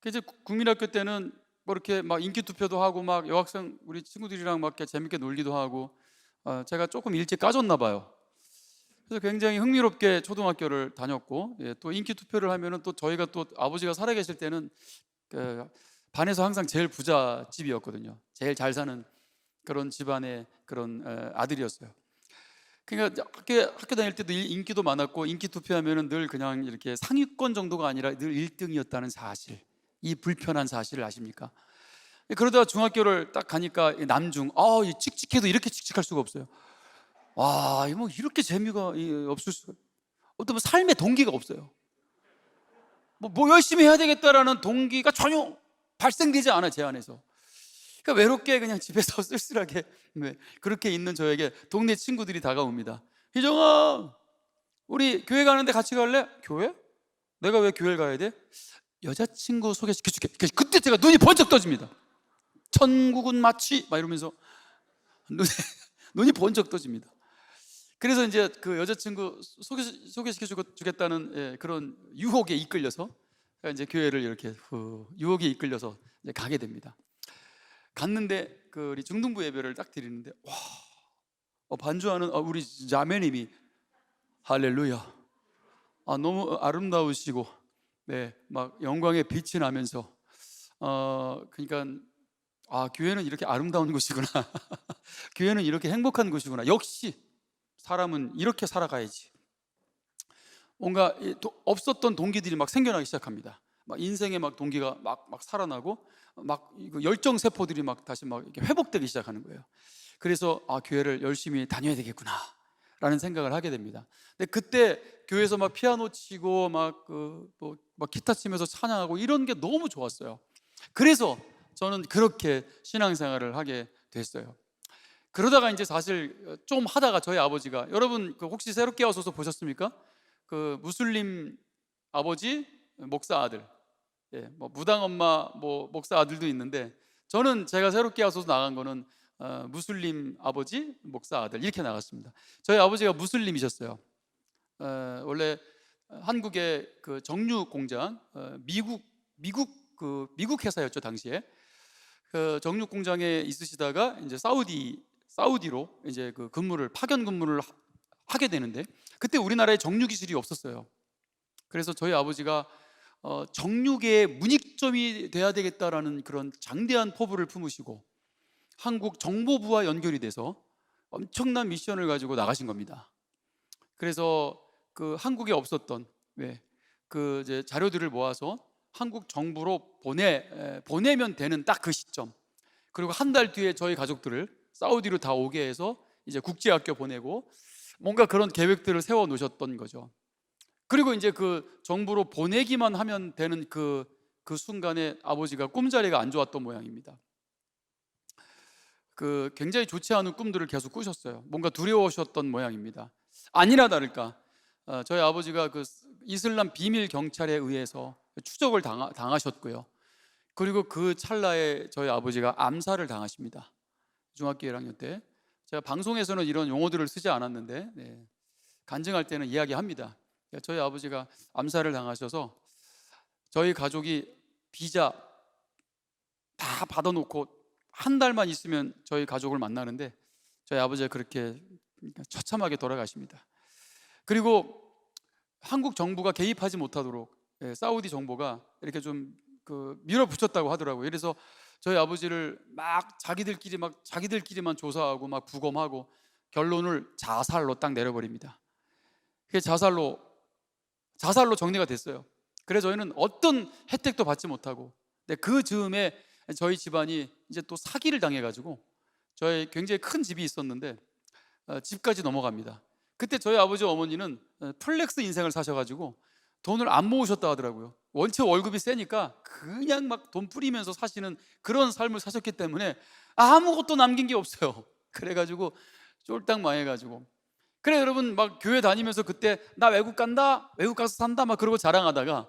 이제 국민학교 때는 뭐 이렇게 막 인기 투표도 하고 막 여학생 우리 친구들이랑 막 이렇게 재밌게 놀기도 하고, 제가 조금 일찍 까졌나 봐요. 그래서 굉장히 흥미롭게 초등학교를 다녔고, 또 인기 투표를 하면은 또 저희가 또 아버지가 살아계실 때는 반에서 항상 제일 부자 집이었거든요. 제일 잘 사는 그런 집안의 그런 아들이었어요. 그러니까 학교 다닐 때도 인기도 많았고, 인기 투표하면은 늘 그냥 이렇게 상위권 정도가 아니라 늘 1등이었다는 사실, 이 불편한 사실을 아십니까? 그러다가 중학교를 딱 가니까 남중, 이 칙칙해도 이렇게 칙칙할 수가 없어요. 와, 뭐 이렇게 재미가 없을 수가, 어떤 삶의 동기가 없어요. 뭐 열심히 해야 되겠다라는 동기가 전혀 발생되지 않아, 제 안에서. 그러니까 외롭게 그냥 집에서 쓸쓸하게 그렇게 있는 저에게 동네 친구들이 다가옵니다. 희정아, 우리 교회 가는데 같이 갈래? 교회? 내가 왜 교회를 가야 돼? 여자친구 소개시켜줄게. 그때 제가 눈이 번쩍 떠집니다. 천국은 마치 막 이러면서 눈이 번쩍 떠집니다. 그래서 이제 그 여자친구 소개시켜주겠다는 그런 유혹에 이끌려서 이제 교회를 이렇게 유혹에 이끌려서 이제 가게 됩니다. 갔는데 우리 중등부 예배를 딱 드리는데, 와, 반주하는 우리 자매님이 할렐루야, 너무 아름다우시고, 막 영광의 빛이 나면서, 그러니까 교회는 이렇게 아름다운 곳이구나. 교회는 이렇게 행복한 곳이구나. 역시 사람은 이렇게 살아가야지. 뭔가 없었던 동기들이 막 생겨나기 시작합니다. 막 인생의 막 동기가 막 살아나고, 막 열정 세포들이 막 다시 막 이렇게 회복되기 시작하는 거예요. 그래서 교회를 열심히 다녀야 되겠구나 라는 생각을 하게 됩니다. 근데 그때 교회에서 막 피아노 치고 막 기타 치면서 찬양하고 이런 게 너무 좋았어요. 그래서 저는 그렇게 신앙생활을 하게 됐어요. 그러다가 이제 사실 좀 하다가 저희 아버지가, 여러분 혹시 새롭게 오셔서 보셨습니까? 무슬림 아버지, 목사 아들, 뭐 무당 엄마, 뭐 목사 아들도 있는데, 저는 제가 새롭게 와서 나간 거는 무슬림 아버지, 목사 아들 이렇게 나갔습니다. 저희 아버지가 무슬림이셨어요. 원래 한국의 정유 공장, 미국 회사였죠 당시에. 정유 공장에 있으시다가 이제 사우디로 이제 파견 근무를 하게 되는데, 그때 우리나라에 정유 기술이 없었어요. 그래서 저희 아버지가 정유계의 문익점이 돼야 되겠다라는 그런 장대한 포부를 품으시고 한국 정보부와 연결이 돼서 엄청난 미션을 가지고 나가신 겁니다. 그래서 한국에 없었던 이제 자료들을 모아서 한국 정부로 보내면 되는 딱 그 시점, 그리고 한 달 뒤에 저희 가족들을 사우디로 다 오게 해서 이제 국제학교 보내고, 뭔가 그런 계획들을 세워 놓으셨던 거죠. 그리고 이제 정부로 보내기만 하면 되는 그 순간에 아버지가 꿈자리가 안 좋았던 모양입니다. 굉장히 좋지 않은 꿈들을 계속 꾸셨어요. 뭔가 두려우셨던 모양입니다. 아니나 다를까 저희 아버지가 그 이슬람 비밀 경찰에 의해서 추적을 당하셨고요. 그리고 그 찰나에 저희 아버지가 암살을 당하십니다. 중학교 1학년 때. 제가 방송에서는 이런 용어들을 쓰지 않았는데, 네, 간증할 때는 이야기합니다. 저희 아버지가 암살을 당하셔서 저희 가족이 비자 다 받아놓고 한 달만 있으면 저희 가족을 만나는데 저희 아버지가 그렇게 처참하게 돌아가십니다. 그리고 한국 정부가 개입하지 못하도록 사우디 정부가 이렇게 좀 밀어붙였다고 하더라고요. 그래서 저희 아버지를 막 자기들끼리만 조사하고 막 부검하고 결론을 자살로 딱 내려버립니다. 그게 자살로 정리가 됐어요. 그래서 저희는 어떤 혜택도 받지 못하고, 그 즈음에 저희 집안이 이제 또 사기를 당해가지고 저희 굉장히 큰 집이 있었는데 집까지 넘어갑니다. 그때 저희 아버지 어머니는 플렉스 인생을 사셔가지고 돈을 안 모으셨다 하더라고요. 원체 월급이 세니까 그냥 막 돈 뿌리면서 사시는 그런 삶을 사셨기 때문에 아무것도 남긴 게 없어요. 그래가지고 쫄딱 망해가지고. 그래 여러분, 막 교회 다니면서 그때 나 외국 간다, 외국 가서 산다 막 그러고 자랑하다가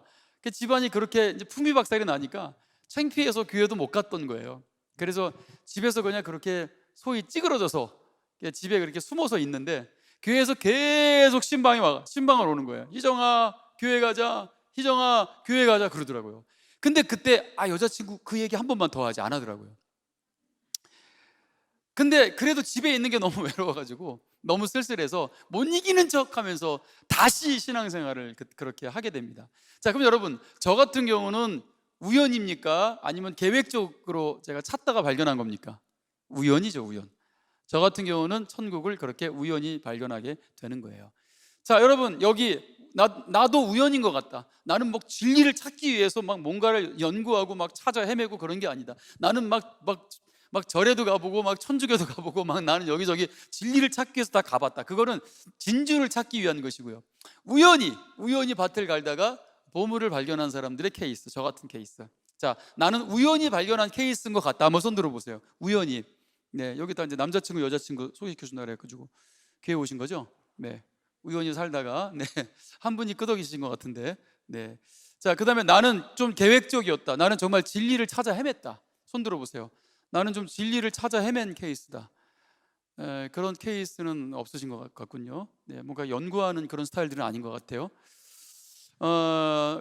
집안이 그렇게 이제 풍비박살이 나니까 창피해서 교회도 못 갔던 거예요. 그래서 집에서 그냥 그렇게 소위 찌그러져서 집에 그렇게 숨어서 있는데 교회에서 계속 신방을 오는 거예요. 희정아 교회 가자, 희정아 교회 가자 그러더라고요. 근데 그때 여자친구 그 얘기 한 번만 더 하지 안 하더라고요. 근데 그래도 집에 있는 게 너무 외로워가지고 너무 쓸쓸해서 못 이기는 척하면서 다시 신앙생활을 그렇게 하게 됩니다. 자, 그럼 여러분, 저 같은 경우는 우연입니까? 아니면 계획적으로 제가 찾다가 발견한 겁니까? 우연이죠, 우연. 저 같은 경우는 천국을 그렇게 우연히 발견하게 되는 거예요. 자, 여러분, 여기 나도 우연인 것 같다. 나는 막 진리를 찾기 위해서 막 뭔가를 연구하고 막 찾아 헤매고 그런 게 아니다. 나는 막 절에도 가보고 막 천주교도 가보고 막 나는 여기저기 진리를 찾기 위해서 다 가봤다. 그거는 진주를 찾기 위한 것이고요. 우연히 밭을 갈다가 보물을 발견한 사람들의 케이스, 저 같은 케이스. 자, 나는 우연히 발견한 케이스인 것 같다. 한번 손 들어보세요. 우연히. 네, 여기다 이제 남자친구, 여자친구 소개시켜 준다 그래가지고 교회 오신 거죠? 네, 우연히 살다가 한 분이 끄덕이신 것 같은데. 네, 자, 그 다음에 나는 좀 계획적이었다. 나는 정말 진리를 찾아 헤맸다. 손 들어보세요. 나는 좀 진리를 찾아 헤맨 케이스다. 그런 케이스는 없으신 것 같군요. 네, 뭔가 연구하는 그런 스타일들은 아닌 것 같아요.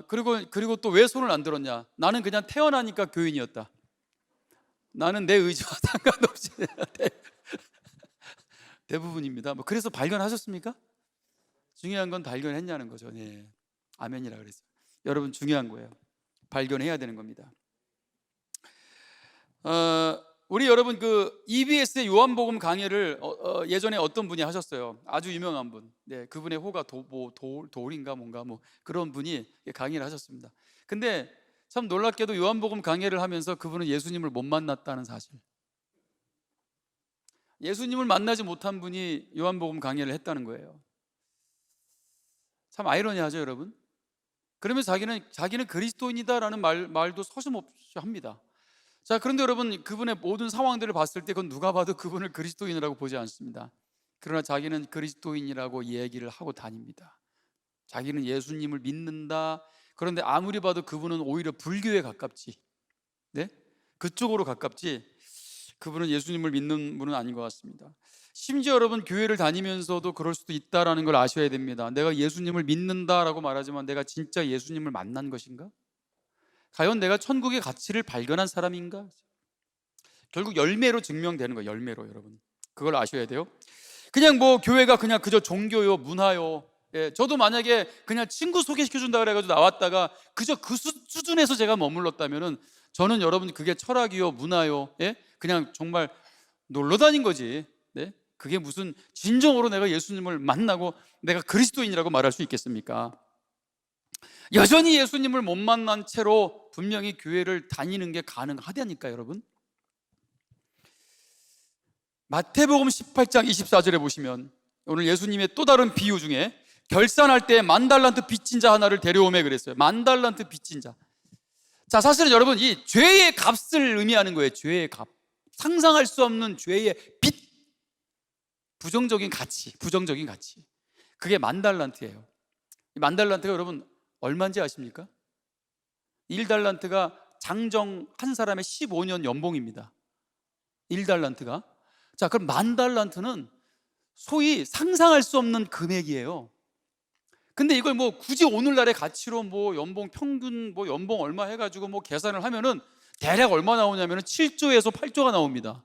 그리고 또 왜 손을 안 들었냐? 나는 그냥 태어나니까 교인이었다. 나는 내 의지와 상관없이 대부분입니다. 그래서 발견하셨습니까? 중요한 건 발견했냐는 거죠. 네, 아멘이라 그랬어요. 여러분, 중요한 거예요. 발견해야 되는 겁니다. 우리 여러분 EBS의 요한복음 강해를 예전에 어떤 분이 하셨어요. 아주 유명한 분. 네, 그분의 호가 돌인가 뭔가 그런 분이 강의를 하셨습니다. 근데 참 놀랍게도 요한복음 강해를 하면서 그분은 예수님을 못 만났다는 사실. 예수님을 만나지 못한 분이 요한복음 강해를 했다는 거예요. 참 아이러니하죠, 여러분. 그러면서 자기는 그리스도인이다라는 말도 서슴없이 합니다. 자, 그런데 여러분, 그분의 모든 상황들을 봤을 때 그건 누가 봐도 그분을 그리스도인이라고 보지 않습니다. 그러나 자기는 그리스도인이라고 얘기를 하고 다닙니다. 자기는 예수님을 믿는다. 그런데 아무리 봐도 그분은 오히려 불교에 가깝지, 네? 그쪽으로 가깝지, 그분은 예수님을 믿는 분은 아닌 것 같습니다. 심지어 여러분, 교회를 다니면서도 그럴 수도 있다는 걸 아셔야 됩니다. 내가 예수님을 믿는다라고 말하지만 내가 진짜 예수님을 만난 것인가? 과연 내가 천국의 가치를 발견한 사람인가? 결국 열매로 증명되는 거예요. 열매로. 여러분, 그걸 아셔야 돼요. 그냥 교회가 그냥 그저 종교요, 문화요. 저도 만약에 그냥 친구 소개시켜준다 그래가지고 나왔다가 그저 그 수준에서 제가 머물렀다면은 저는 여러분 그게 철학이요, 문화요, 그냥 정말 놀러 다닌 거지. 네? 그게 무슨 진정으로 내가 예수님을 만나고 내가 그리스도인이라고 말할 수 있겠습니까? 여전히 예수님을 못 만난 채로 분명히 교회를 다니는 게 가능하다니까, 여러분. 마태복음 18장 24절에 보시면 오늘 예수님의 또 다른 비유 중에 결산할 때 10,000달란트 빚진 자 하나를 데려오매 그랬어요. 10,000달란트 빚진 자. 자, 사실은 여러분, 이 죄의 값을 의미하는 거예요. 죄의 값. 상상할 수 없는 죄의 빚. 부정적인 가치. 그게 10,000달란트예요. 만 달란트가 여러분 얼마인지 아십니까? 1달란트가 장정 한 사람의 15년 연봉입니다. 1달란트가. 자, 그럼 만 달란트는 소위 상상할 수 없는 금액이에요. 근데 이걸 뭐 굳이 오늘날의 가치로 뭐 연봉 평균 뭐 연봉 얼마 해가지고 뭐 계산을 하면은 대략 얼마 나오냐면은 7조에서 8조가 나옵니다.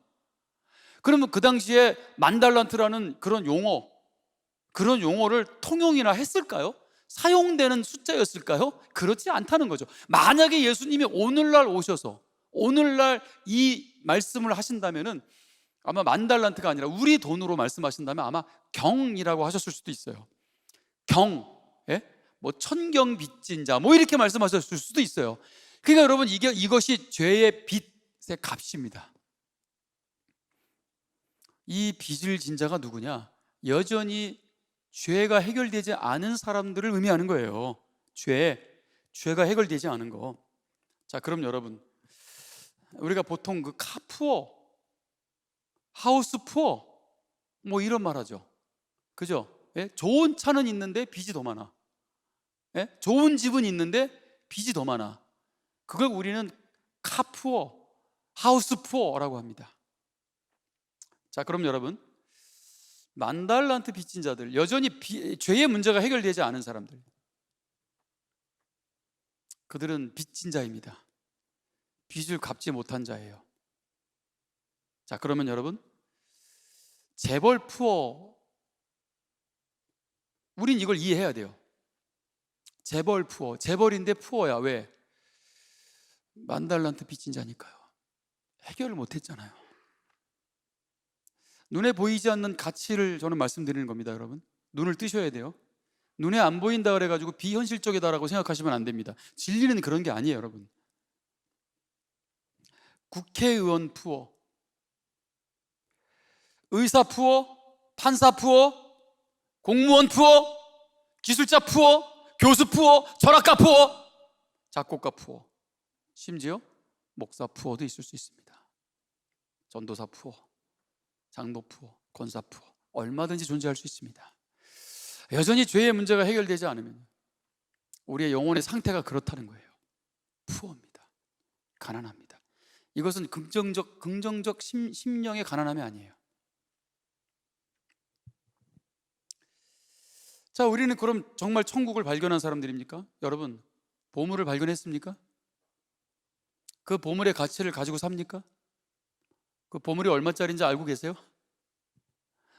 그러면 그 당시에 만 달란트라는 그런 용어를 통용이나 했을까요? 사용되는 숫자였을까요? 그렇지 않다는 거죠. 만약에 예수님이 오늘날 오셔서 오늘날 이 말씀을 하신다면은 아마 만 달란트가 아니라 우리 돈으로 말씀하신다면 아마 경이라고 하셨을 수도 있어요. 경, 예? 뭐 천경 빚진 자, 뭐 이렇게 말씀하셨을 수도 있어요. 그러니까 여러분 이것이 죄의 빚의 값입니다. 이 빚을 진 자가 누구냐? 여전히 죄가 해결되지 않은 사람들을 의미하는 거예요. 죄가 해결되지 않은 거. 자, 그럼 여러분, 우리가 보통 그 카푸어, 하우스 푸어 뭐 이런 말 하죠. 그죠? 예? 좋은 차는 있는데 빚이 더 많아. 예? 좋은 집은 있는데 빚이 더 많아. 그걸 우리는 카푸어, 하우스 푸어라고 합니다. 자, 그럼 여러분, 만 달란트 빚진 자들, 여전히 죄의 문제가 해결되지 않은 사람들, 그들은 빚진 자입니다. 빚을 갚지 못한 자예요. 자, 그러면 여러분, 재벌 푸어, 우린 이걸 이해해야 돼요. 재벌 푸어, 재벌인데 푸어야. 왜? 만 달란트 빚진 자니까요. 해결을 못했잖아요. 눈에 보이지 않는 가치를 저는 말씀드리는 겁니다. 여러분, 눈을 뜨셔야 돼요. 눈에 안 보인다 그래가지고 비현실적이다라고 생각하시면 안 됩니다. 진리는 그런 게 아니에요. 여러분, 국회의원 푸어, 의사 푸어, 판사 푸어, 공무원 푸어, 기술자 푸어, 교수 푸어, 철학가 푸어, 작곡가 푸어, 심지어 목사 푸어도 있을 수 있습니다. 전도사 푸어, 장로 푸어, 권사 푸어, 얼마든지 존재할 수 있습니다. 여전히 죄의 문제가 해결되지 않으면 우리의 영혼의 상태가 그렇다는 거예요. 푸어입니다. 가난합니다. 이것은 긍정적 심령의 가난함이 아니에요. 자, 우리는 그럼 정말 천국을 발견한 사람들입니까? 여러분, 보물을 발견했습니까? 그 보물의 가치를 가지고 삽니까? 그 보물이 얼마짜리인지 알고 계세요?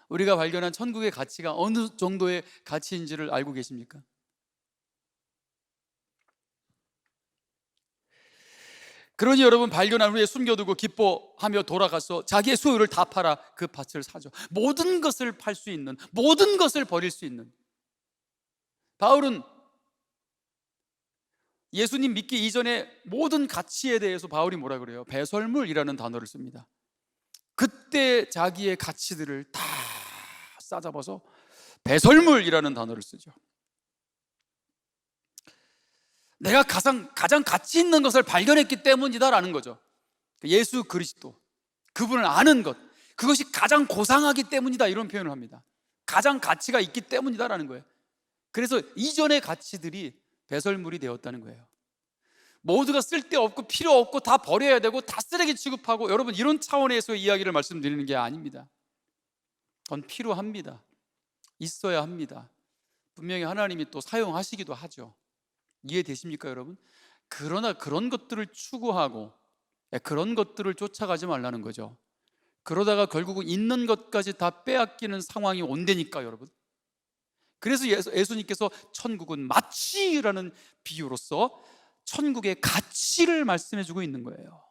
우리가 발견한 천국의 가치가 어느 정도의 가치인지를 알고 계십니까? 그러니 여러분, 발견한 후에 숨겨두고 기뻐하며 돌아가서 자기의 소유를 다 팔아 그 밭을 사죠. 모든 것을 팔 수 있는, 모든 것을 버릴 수 있는. 바울은 예수님 믿기 이전에 모든 가치에 대해서 바울이 뭐라 그래요? 배설물이라는 단어를 씁니다. 그때 자기의 가치들을 다 싸잡아서 배설물이라는 단어를 쓰죠. 내가 가장 가치 있는 것을 발견했기 때문이다라는 거죠. 예수 그리스도, 그분을 아는 것, 그것이 가장 고상하기 때문이다, 이런 표현을 합니다. 가장 가치가 있기 때문이다라는 거예요. 그래서 이전의 가치들이 배설물이 되었다는 거예요. 모두가 쓸데없고 필요 없고 다 버려야 되고 다 쓰레기 취급하고, 여러분, 이런 차원에서 이야기를 말씀드리는 게 아닙니다. 그건 필요합니다. 있어야 합니다. 분명히 하나님이 또 사용하시기도 하죠. 이해되십니까, 여러분? 그러나 그런 것들을 추구하고 그런 것들을 쫓아가지 말라는 거죠. 그러다가 결국은 있는 것까지 다 빼앗기는 상황이 온다니까, 여러분. 그래서 예수님께서 천국은 마치라는 비유로서 천국의 가치를 말씀해주고 있는 거예요.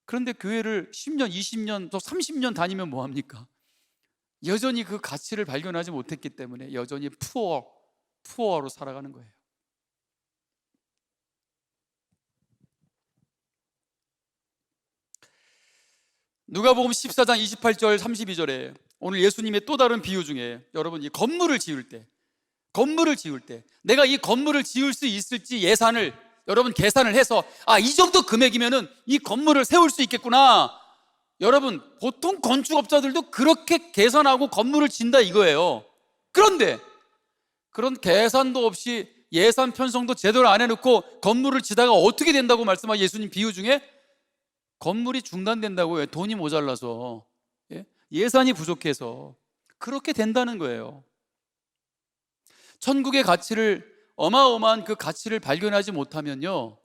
그런데 교회를 10년, 20년, 또 30년 다니면 뭐합니까? 여전히 그 가치를 발견하지 못했기 때문에 여전히 푸어로 살아가는 거예요. 누가복음 14장 28절 32절에 오늘 예수님의 또 다른 비유 중에, 여러분, 이 건물을 지을 때 내가 이 건물을 지을 수 있을지 예산을 여러분 계산을 해서, 이 정도 금액이면은 이 건물을 세울 수 있겠구나. 여러분, 보통 건축업자들도 그렇게 계산하고 건물을 짓는다 이거예요. 그런데 그런 계산도 없이 예산 편성도 제대로 안 해놓고 건물을 지다가 어떻게 된다고 말씀하신 예수님 비유 중에 건물이 중단된다고요. 돈이 모자라서, 예산이 부족해서 그렇게 된다는 거예요. 천국의 가치를, 어마어마한 그 가치를 발견하지 못하면요,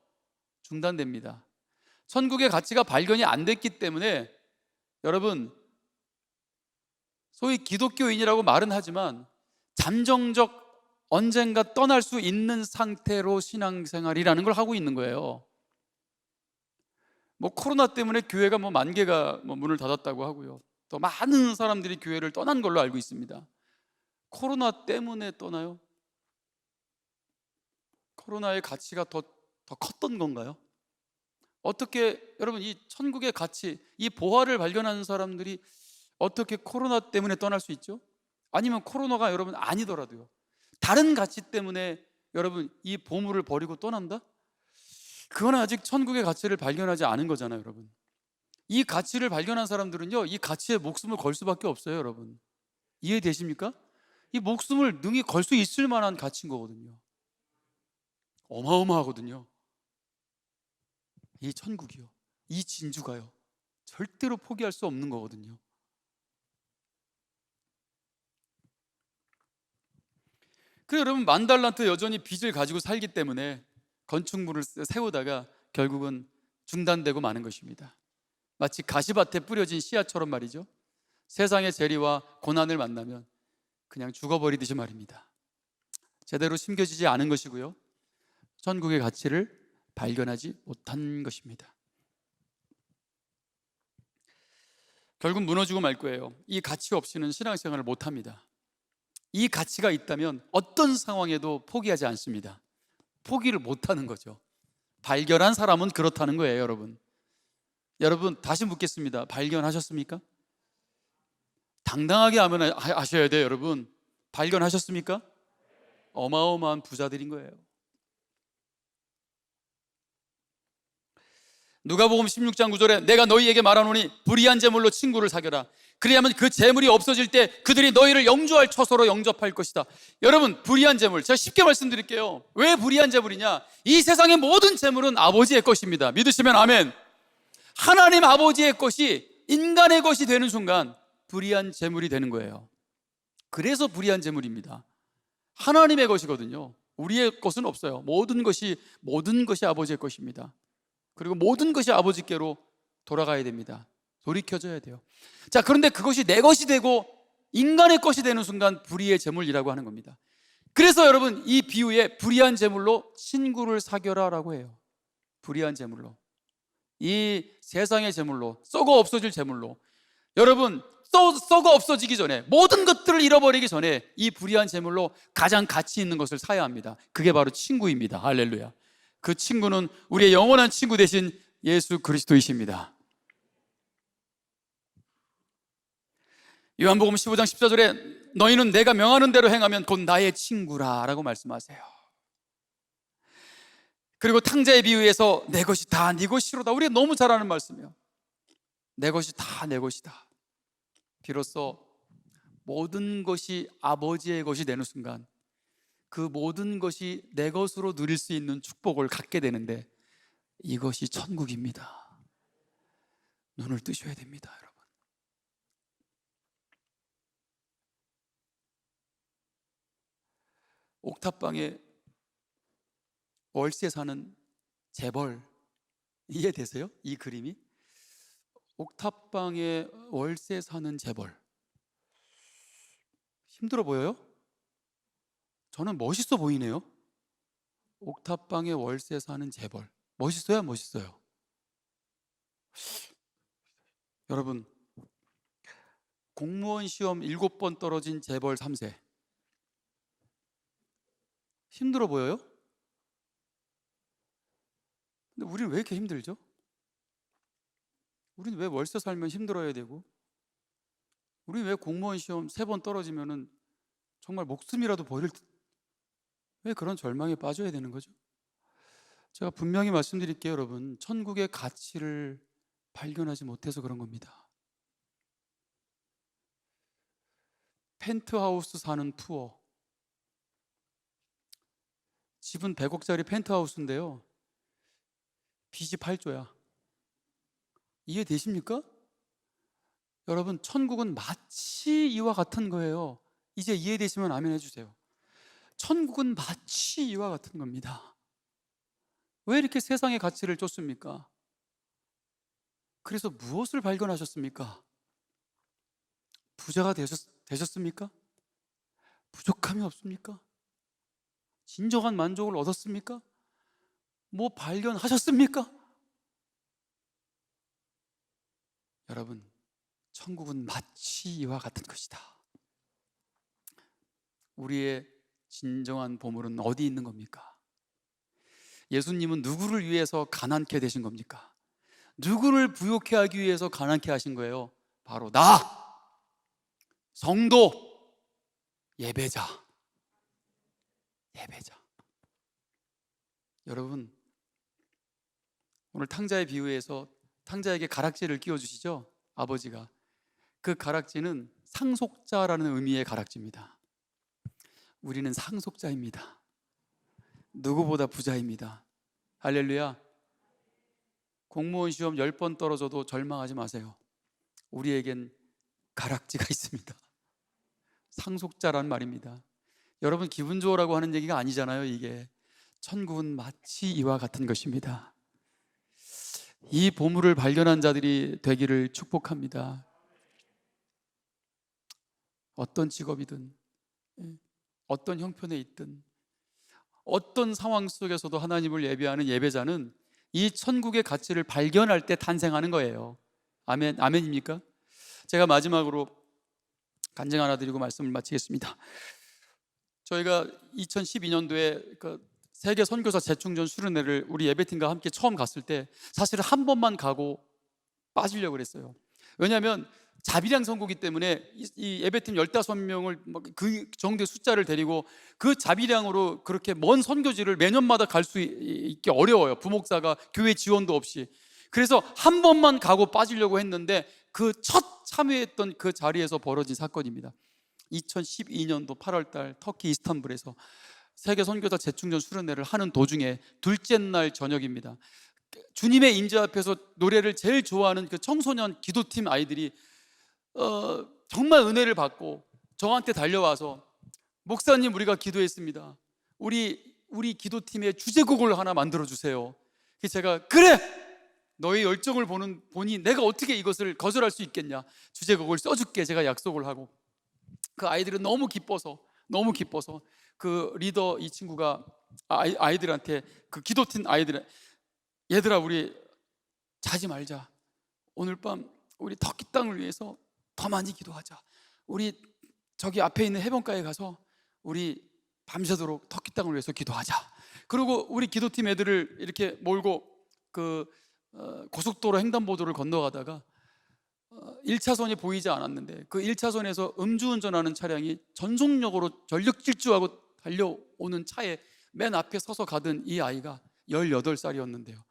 중단됩니다. 천국의 가치가 발견이 안 됐기 때문에 여러분, 소위 기독교인이라고 말은 하지만 잠정적 언젠가 떠날 수 있는 상태로 신앙생활이라는 걸 하고 있는 거예요. 코로나 때문에 교회가 10,000개가 문을 닫았다고 하고요, 또 많은 사람들이 교회를 떠난 걸로 알고 있습니다. 코로나 때문에 떠나요? 코로나의 가치가 더 컸던 건가요? 어떻게, 여러분, 이 천국의 가치, 이 보화를 발견하는 사람들이 어떻게 코로나 때문에 떠날 수 있죠? 아니면 코로나가 여러분 아니더라도요, 다른 가치 때문에 여러분 이 보물을 버리고 떠난다? 그건 아직 천국의 가치를 발견하지 않은 거잖아요, 여러분. 이 가치를 발견한 사람들은요, 이 가치에 목숨을 걸 수밖에 없어요, 여러분. 이해되십니까? 이 목숨을 능히 걸 수 있을 만한 가치인 거거든요. 어마어마하거든요. 이 천국이요, 이 진주가요, 절대로 포기할 수 없는 거거든요. 그래서 여러분, 10,000달란트 여전히 빚을 가지고 살기 때문에 건축물을 세우다가 결국은 중단되고 마는 것입니다. 마치 가시밭에 뿌려진 씨앗처럼 말이죠. 세상의 재리와 고난을 만나면 그냥 죽어버리듯이 말입니다. 제대로 심겨지지 않은 것이고요, 천국의 가치를 발견하지 못한 것입니다. 결국 무너지고 말 거예요. 이 가치 없이는 신앙생활을 못합니다. 이 가치가 있다면 어떤 상황에도 포기하지 않습니다. 포기를 못하는 거죠. 발견한 사람은 그렇다는 거예요, 여러분. 여러분, 다시 묻겠습니다. 발견하셨습니까? 당당하게 하셔야 돼요, 여러분. 발견하셨습니까? 어마어마한 부자들인 거예요. 누가복음 16장 9절에 내가 너희에게 말하노니 불의한 재물로 친구를 사겨라. 그리하면 그 재물이 없어질 때 그들이 너희를 영주할 처소로 영접할 것이다. 여러분, 불의한 재물, 제가 쉽게 말씀드릴게요. 왜 불의한 재물이냐? 이 세상의 모든 재물은 아버지의 것입니다. 믿으시면 아멘. 하나님 아버지의 것이 인간의 것이 되는 순간 불의한 재물이 되는 거예요. 그래서 불의한 재물입니다. 하나님의 것이거든요. 우리의 것은 없어요. 모든 것이 아버지의 것입니다. 그리고 모든 것이 아버지께로 돌아가야 됩니다. 돌이켜져야 돼요. 자, 그런데 그것이 내 것이 되고 인간의 것이 되는 순간 불의의 재물이라고 하는 겁니다. 그래서 여러분, 이 비유에 불의한 재물로 친구를 사겨라 라고 해요. 불의한 재물로, 이 세상의 재물로, 썩어 없어질 재물로, 여러분, 썩어 없어지기 전에, 모든 것들을 잃어버리기 전에 이 불의한 재물로 가장 가치 있는 것을 사야 합니다. 그게 바로 친구입니다. 할렐루야. 그 친구는 우리의 영원한 친구 되신 예수 그리스도이십니다. 요한복음 15장 14절에 너희는 내가 명하는 대로 행하면 곧 나의 친구라 라고 말씀하세요. 그리고 탕자의 비유에서 내 것이 다 네 것이로다, 우리가 너무 잘 아는 말씀이에요. 내 것이 다 내 것이다. 비로소 모든 것이 아버지의 것이 되는 순간 그 모든 것이 내 것으로 누릴 수 있는 축복을 갖게 되는데, 이것이 천국입니다. 눈을 뜨셔야 됩니다, 여러분. 옥탑방에 월세 사는 재벌, 이해되세요? 이 그림이? 옥탑방에 월세 사는 재벌, 힘들어 보여요? 저는 멋있어 보이네요. 옥탑방에 월세 사는 재벌, 멋있어요, 안 멋있어요? 여러분, 공무원 시험 7번 떨어진 재벌 3세, 힘들어 보여요? 근데 우리는 왜 이렇게 힘들죠? 우리는 왜 월세 살면 힘들어야 되고, 우리는 왜 공무원 시험 3번 떨어지면은 정말 목숨이라도 버릴, 왜 그런 절망에 빠져야 되는 거죠? 제가 분명히 말씀드릴게요, 여러분. 천국의 가치를 발견하지 못해서 그런 겁니다. 펜트하우스 사는 푸어, 집은 100억짜리 펜트하우스인데요, 빚이 8조야. 이해되십니까? 여러분, 천국은 마치 이와 같은 거예요. 이제 이해되시면 아멘 해주세요. 천국은 마치 이와 같은 겁니다. 왜 이렇게 세상의 가치를 쫓습니까? 그래서 무엇을 발견하셨습니까? 부자가 되셨습니까? 부족함이 없습니까? 진정한 만족을 얻었습니까? 뭐 발견하셨습니까? 여러분, 천국은 마치 이와 같은 것이다. 우리의 진정한 보물은 어디 있는 겁니까? 예수님은 누구를 위해서 가난케 되신 겁니까? 누구를 부욕케 하기 위해서 가난케 하신 거예요? 바로 나, 성도, 예배자. 여러분, 오늘 탕자의 비유에서 탕자에게 가락지를 끼워주시죠? 아버지가. 그 가락지는 상속자라는 의미의 가락지입니다. 우리는 상속자입니다. 누구보다 부자입니다. 할렐루야. 공무원 시험 10번 떨어져도 절망하지 마세요. 우리에겐 가락지가 있습니다. 상속자란 말입니다. 여러분, 기분 좋으라고 하는 얘기가 아니잖아요. 이게 천국은 마치 이와 같은 것입니다. 이 보물을 발견한 자들이 되기를 축복합니다. 어떤 직업이든, 어떤 형편에 있든, 어떤 상황 속에서도 하나님을 예배하는 예배자는 이 천국의 가치를 발견할 때 탄생하는 거예요. 아멘, 아멘입니까? 제가 마지막으로 간증 하나 드리고 말씀을 마치겠습니다. 저희가 2012년도에 그 세계 선교사 재충전 수련회를 우리 예배팀과 함께 처음 갔을 때 사실 한 번만 가고 빠지려고 그랬어요. 왜냐하면 자비량 선교기 때문에 이 예배팀 15명을 그 정도의 숫자를 데리고 그 자비량으로 그렇게 먼 선교지를 매년마다 갈 수 있기 어려워요. 부목사가 교회 지원도 없이. 그래서 한 번만 가고 빠지려고 했는데 그 첫 참여했던 그 자리에서 벌어진 사건입니다. 2012년도 8월달 터키 이스탄불에서 세계 선교사 재충전 수련회를 하는 도중에 둘째 날 저녁입니다. 주님의 임재 앞에서 노래를 제일 좋아하는 그 청소년 기도팀 아이들이 정말 은혜를 받고 저한테 달려와서, 목사님, 우리가 기도했습니다. 우리 기도팀의 주제곡을 하나 만들어 주세요. 그래서 제가, 그래! 너의 열정을 보니 내가 어떻게 이것을 거절할 수 있겠냐. 주제곡을 써줄게. 제가 약속을 하고, 그 아이들은 너무 기뻐서 그 리더 이 친구가 아이들한테, 그 기도팀 아이들, 얘들아, 우리 자지 말자. 오늘 밤 우리 터키 땅을 위해서 더 많이 기도하자. 우리 저기 앞에 있는 해변가에 가서 우리 밤새도록 터키 땅을 위해서 기도하자. 그리고 우리 기도팀 애들을 이렇게 몰고 그 고속도로 횡단보도를 건너가다가 1차선이 보이지 않았는데 그 1차선에서 음주운전하는 차량이 전속력으로 전력 질주하고 달려오는 차에 맨 앞에 서서 가던 이 아이가 18살이었는데요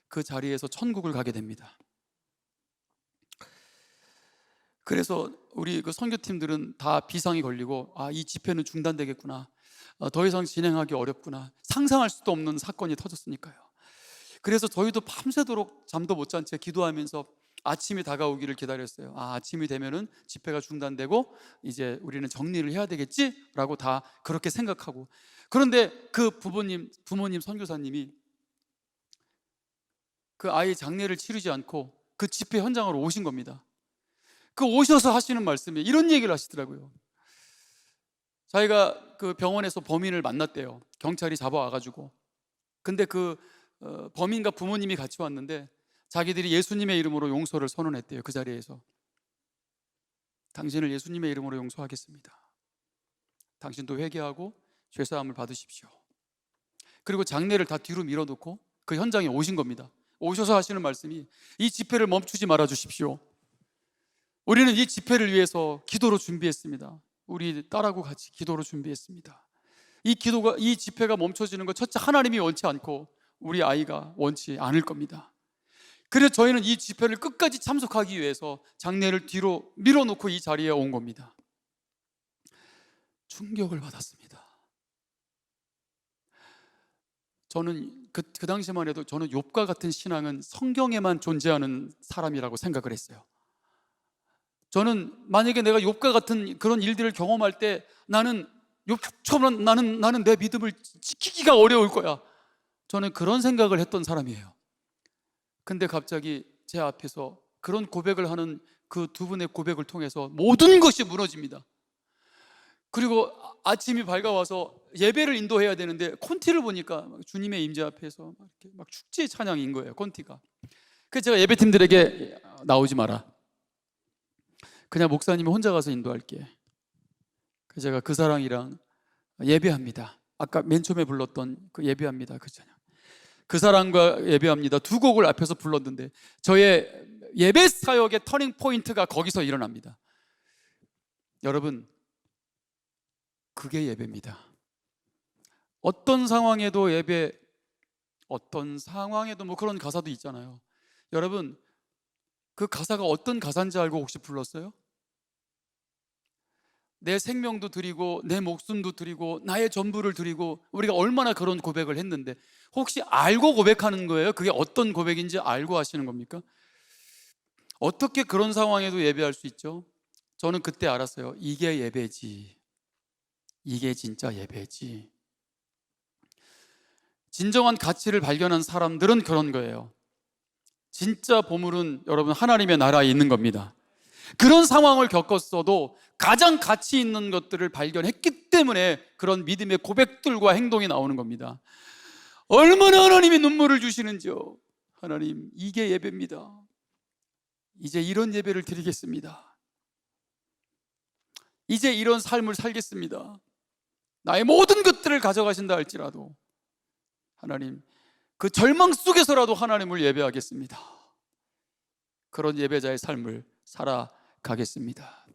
그 자리에서 천국을 가게 됩니다. 그래서 우리 그 선교팀들은 다 비상이 걸리고, 이 집회는 중단되겠구나, 더 이상 진행하기 어렵구나, 상상할 수도 없는 사건이 터졌으니까요. 그래서 저희도 밤새도록 잠도 못 잔 채 기도하면서 아침이 다가오기를 기다렸어요. 아침이 되면은 집회가 중단되고 이제 우리는 정리를 해야 되겠지라고 다 그렇게 생각하고, 그런데 그 부모님 선교사님이 그 아이 장례를 치르지 않고 그 집회 현장으로 오신 겁니다. 그 오셔서 하시는 말씀에 이런 얘기를 하시더라고요. 자기가 그 병원에서 범인을 만났대요. 경찰이 잡아와가지고. 근데 그 범인과 부모님이 같이 왔는데 자기들이 예수님의 이름으로 용서를 선언했대요. 그 자리에서. 당신을 예수님의 이름으로 용서하겠습니다. 당신도 회개하고 죄사함을 받으십시오. 그리고 장례를 다 뒤로 밀어놓고 그 현장에 오신 겁니다. 오셔서 하시는 말씀이, 이 집회를 멈추지 말아 주십시오. 우리는 이 집회를 위해서 기도로 준비했습니다. 우리 딸하고 같이 기도로 준비했습니다. 이 집회가 멈춰지는 것 첫째 하나님이 원치 않고 우리 아이가 원치 않을 겁니다. 그래서 저희는 이 집회를 끝까지 참석하기 위해서 장례를 뒤로 밀어놓고 이 자리에 온 겁니다. 충격을 받았습니다. 저는 그 당시만 해도 저는 욥과 같은 신앙은 성경에만 존재하는 사람이라고 생각을 했어요. 저는 만약에 내가 욥과 같은 그런 일들을 경험할 때 나는 욥처럼 나는 내 믿음을 지키기가 어려울 거야. 저는 그런 생각을 했던 사람이에요. 근데 갑자기 제 앞에서 그런 고백을 하는 그 두 분의 고백을 통해서 모든 것이 무너집니다. 그리고 아침이 밝아와서 예배를 인도해야 되는데 콘티를 보니까 주님의 임재 앞에서 막 축제 찬양인 거예요. 콘티가. 그래서 제가 예배팀들에게 나오지 마라, 그냥 목사님이 혼자 가서 인도할게. 그래서 제가 그 사랑이랑 예배합니다. 아까 맨 처음에 불렀던 그 예배합니다, 그 찬양, 그 사랑과 예배합니다 두 곡을 앞에서 불렀는데 저의 예배 사역의 터닝 포인트가 거기서 일어납니다. 여러분, 그게 예배입니다. 어떤 상황에도 예배, 어떤 상황에도 뭐 그런 가사도 있잖아요. 여러분, 그 가사가 어떤 가사인지 알고 혹시 불렀어요? 내 생명도 드리고 내 목숨도 드리고 나의 전부를 드리고, 우리가 얼마나 그런 고백을 했는데 혹시 알고 고백하는 거예요? 그게 어떤 고백인지 알고 하시는 겁니까? 어떻게 그런 상황에도 예배할 수 있죠? 저는 그때 알았어요. 이게 예배지. 이게 진짜 예배지. 진정한 가치를 발견한 사람들은 그런 거예요. 진짜 보물은 여러분 하나님의 나라에 있는 겁니다. 그런 상황을 겪었어도 가장 가치 있는 것들을 발견했기 때문에 그런 믿음의 고백들과 행동이 나오는 겁니다. 얼마나 하나님이 눈물을 주시는지요. 하나님, 이게 예배입니다. 이제 이런 예배를 드리겠습니다. 이제 이런 삶을 살겠습니다. 나의 모든 것들을 가져가신다 할지라도 하나님, 그 절망 속에서라도 하나님을 예배하겠습니다. 그런 예배자의 삶을 살아가겠습니다.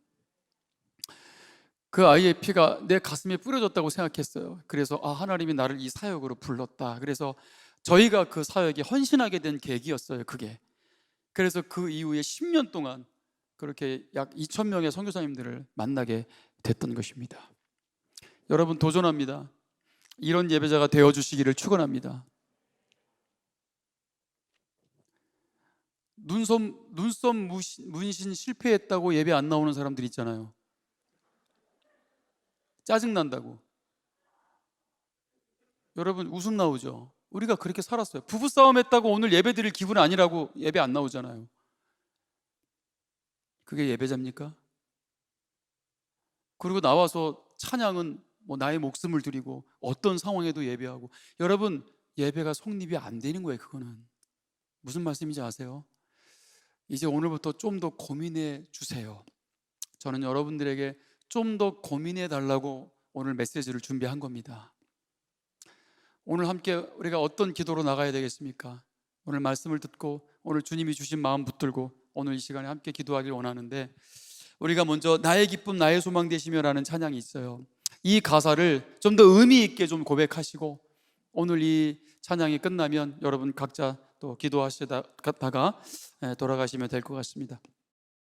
그 아이의 피가 내 가슴에 뿌려졌다고 생각했어요. 그래서 하나님이 나를 이 사역으로 불렀다. 그래서 저희가 그 사역에 헌신하게 된 계기였어요, 그게. 그래서 그 이후에 10년 동안 그렇게 약 2,000명의 선교사님들을 만나게 됐던 것입니다. 여러분, 도전합니다. 이런 예배자가 되어주시기를 축원합니다. 눈썹 문신 실패했다고 예배 안 나오는 사람들 있잖아요. 짜증난다고. 여러분, 웃음 나오죠? 우리가 그렇게 살았어요. 부부싸움 했다고 오늘 예배 드릴 기분 아니라고 예배 안 나오잖아요. 그게 예배자입니까? 그리고 나와서 찬양은 뭐 나의 목숨을 드리고 어떤 상황에도 예배하고. 여러분, 예배가 성립이 안 되는 거예요. 그거는 무슨 말씀인지 아세요? 이제 오늘부터 좀 더 고민해 주세요. 저는 여러분들에게 좀 더 고민해 달라고 오늘 메시지를 준비한 겁니다. 오늘 함께 우리가 어떤 기도로 나가야 되겠습니까? 오늘 말씀을 듣고 오늘 주님이 주신 마음 붙들고 오늘 이 시간에 함께 기도하길 원하는데, 우리가 먼저 나의 기쁨 나의 소망 되시며라는 찬양이 있어요. 이 가사를 좀 더 의미 있게 좀 고백하시고 오늘 이 찬양이 끝나면 여러분 각자 또 기도하시다가 돌아가시면 될 것 같습니다.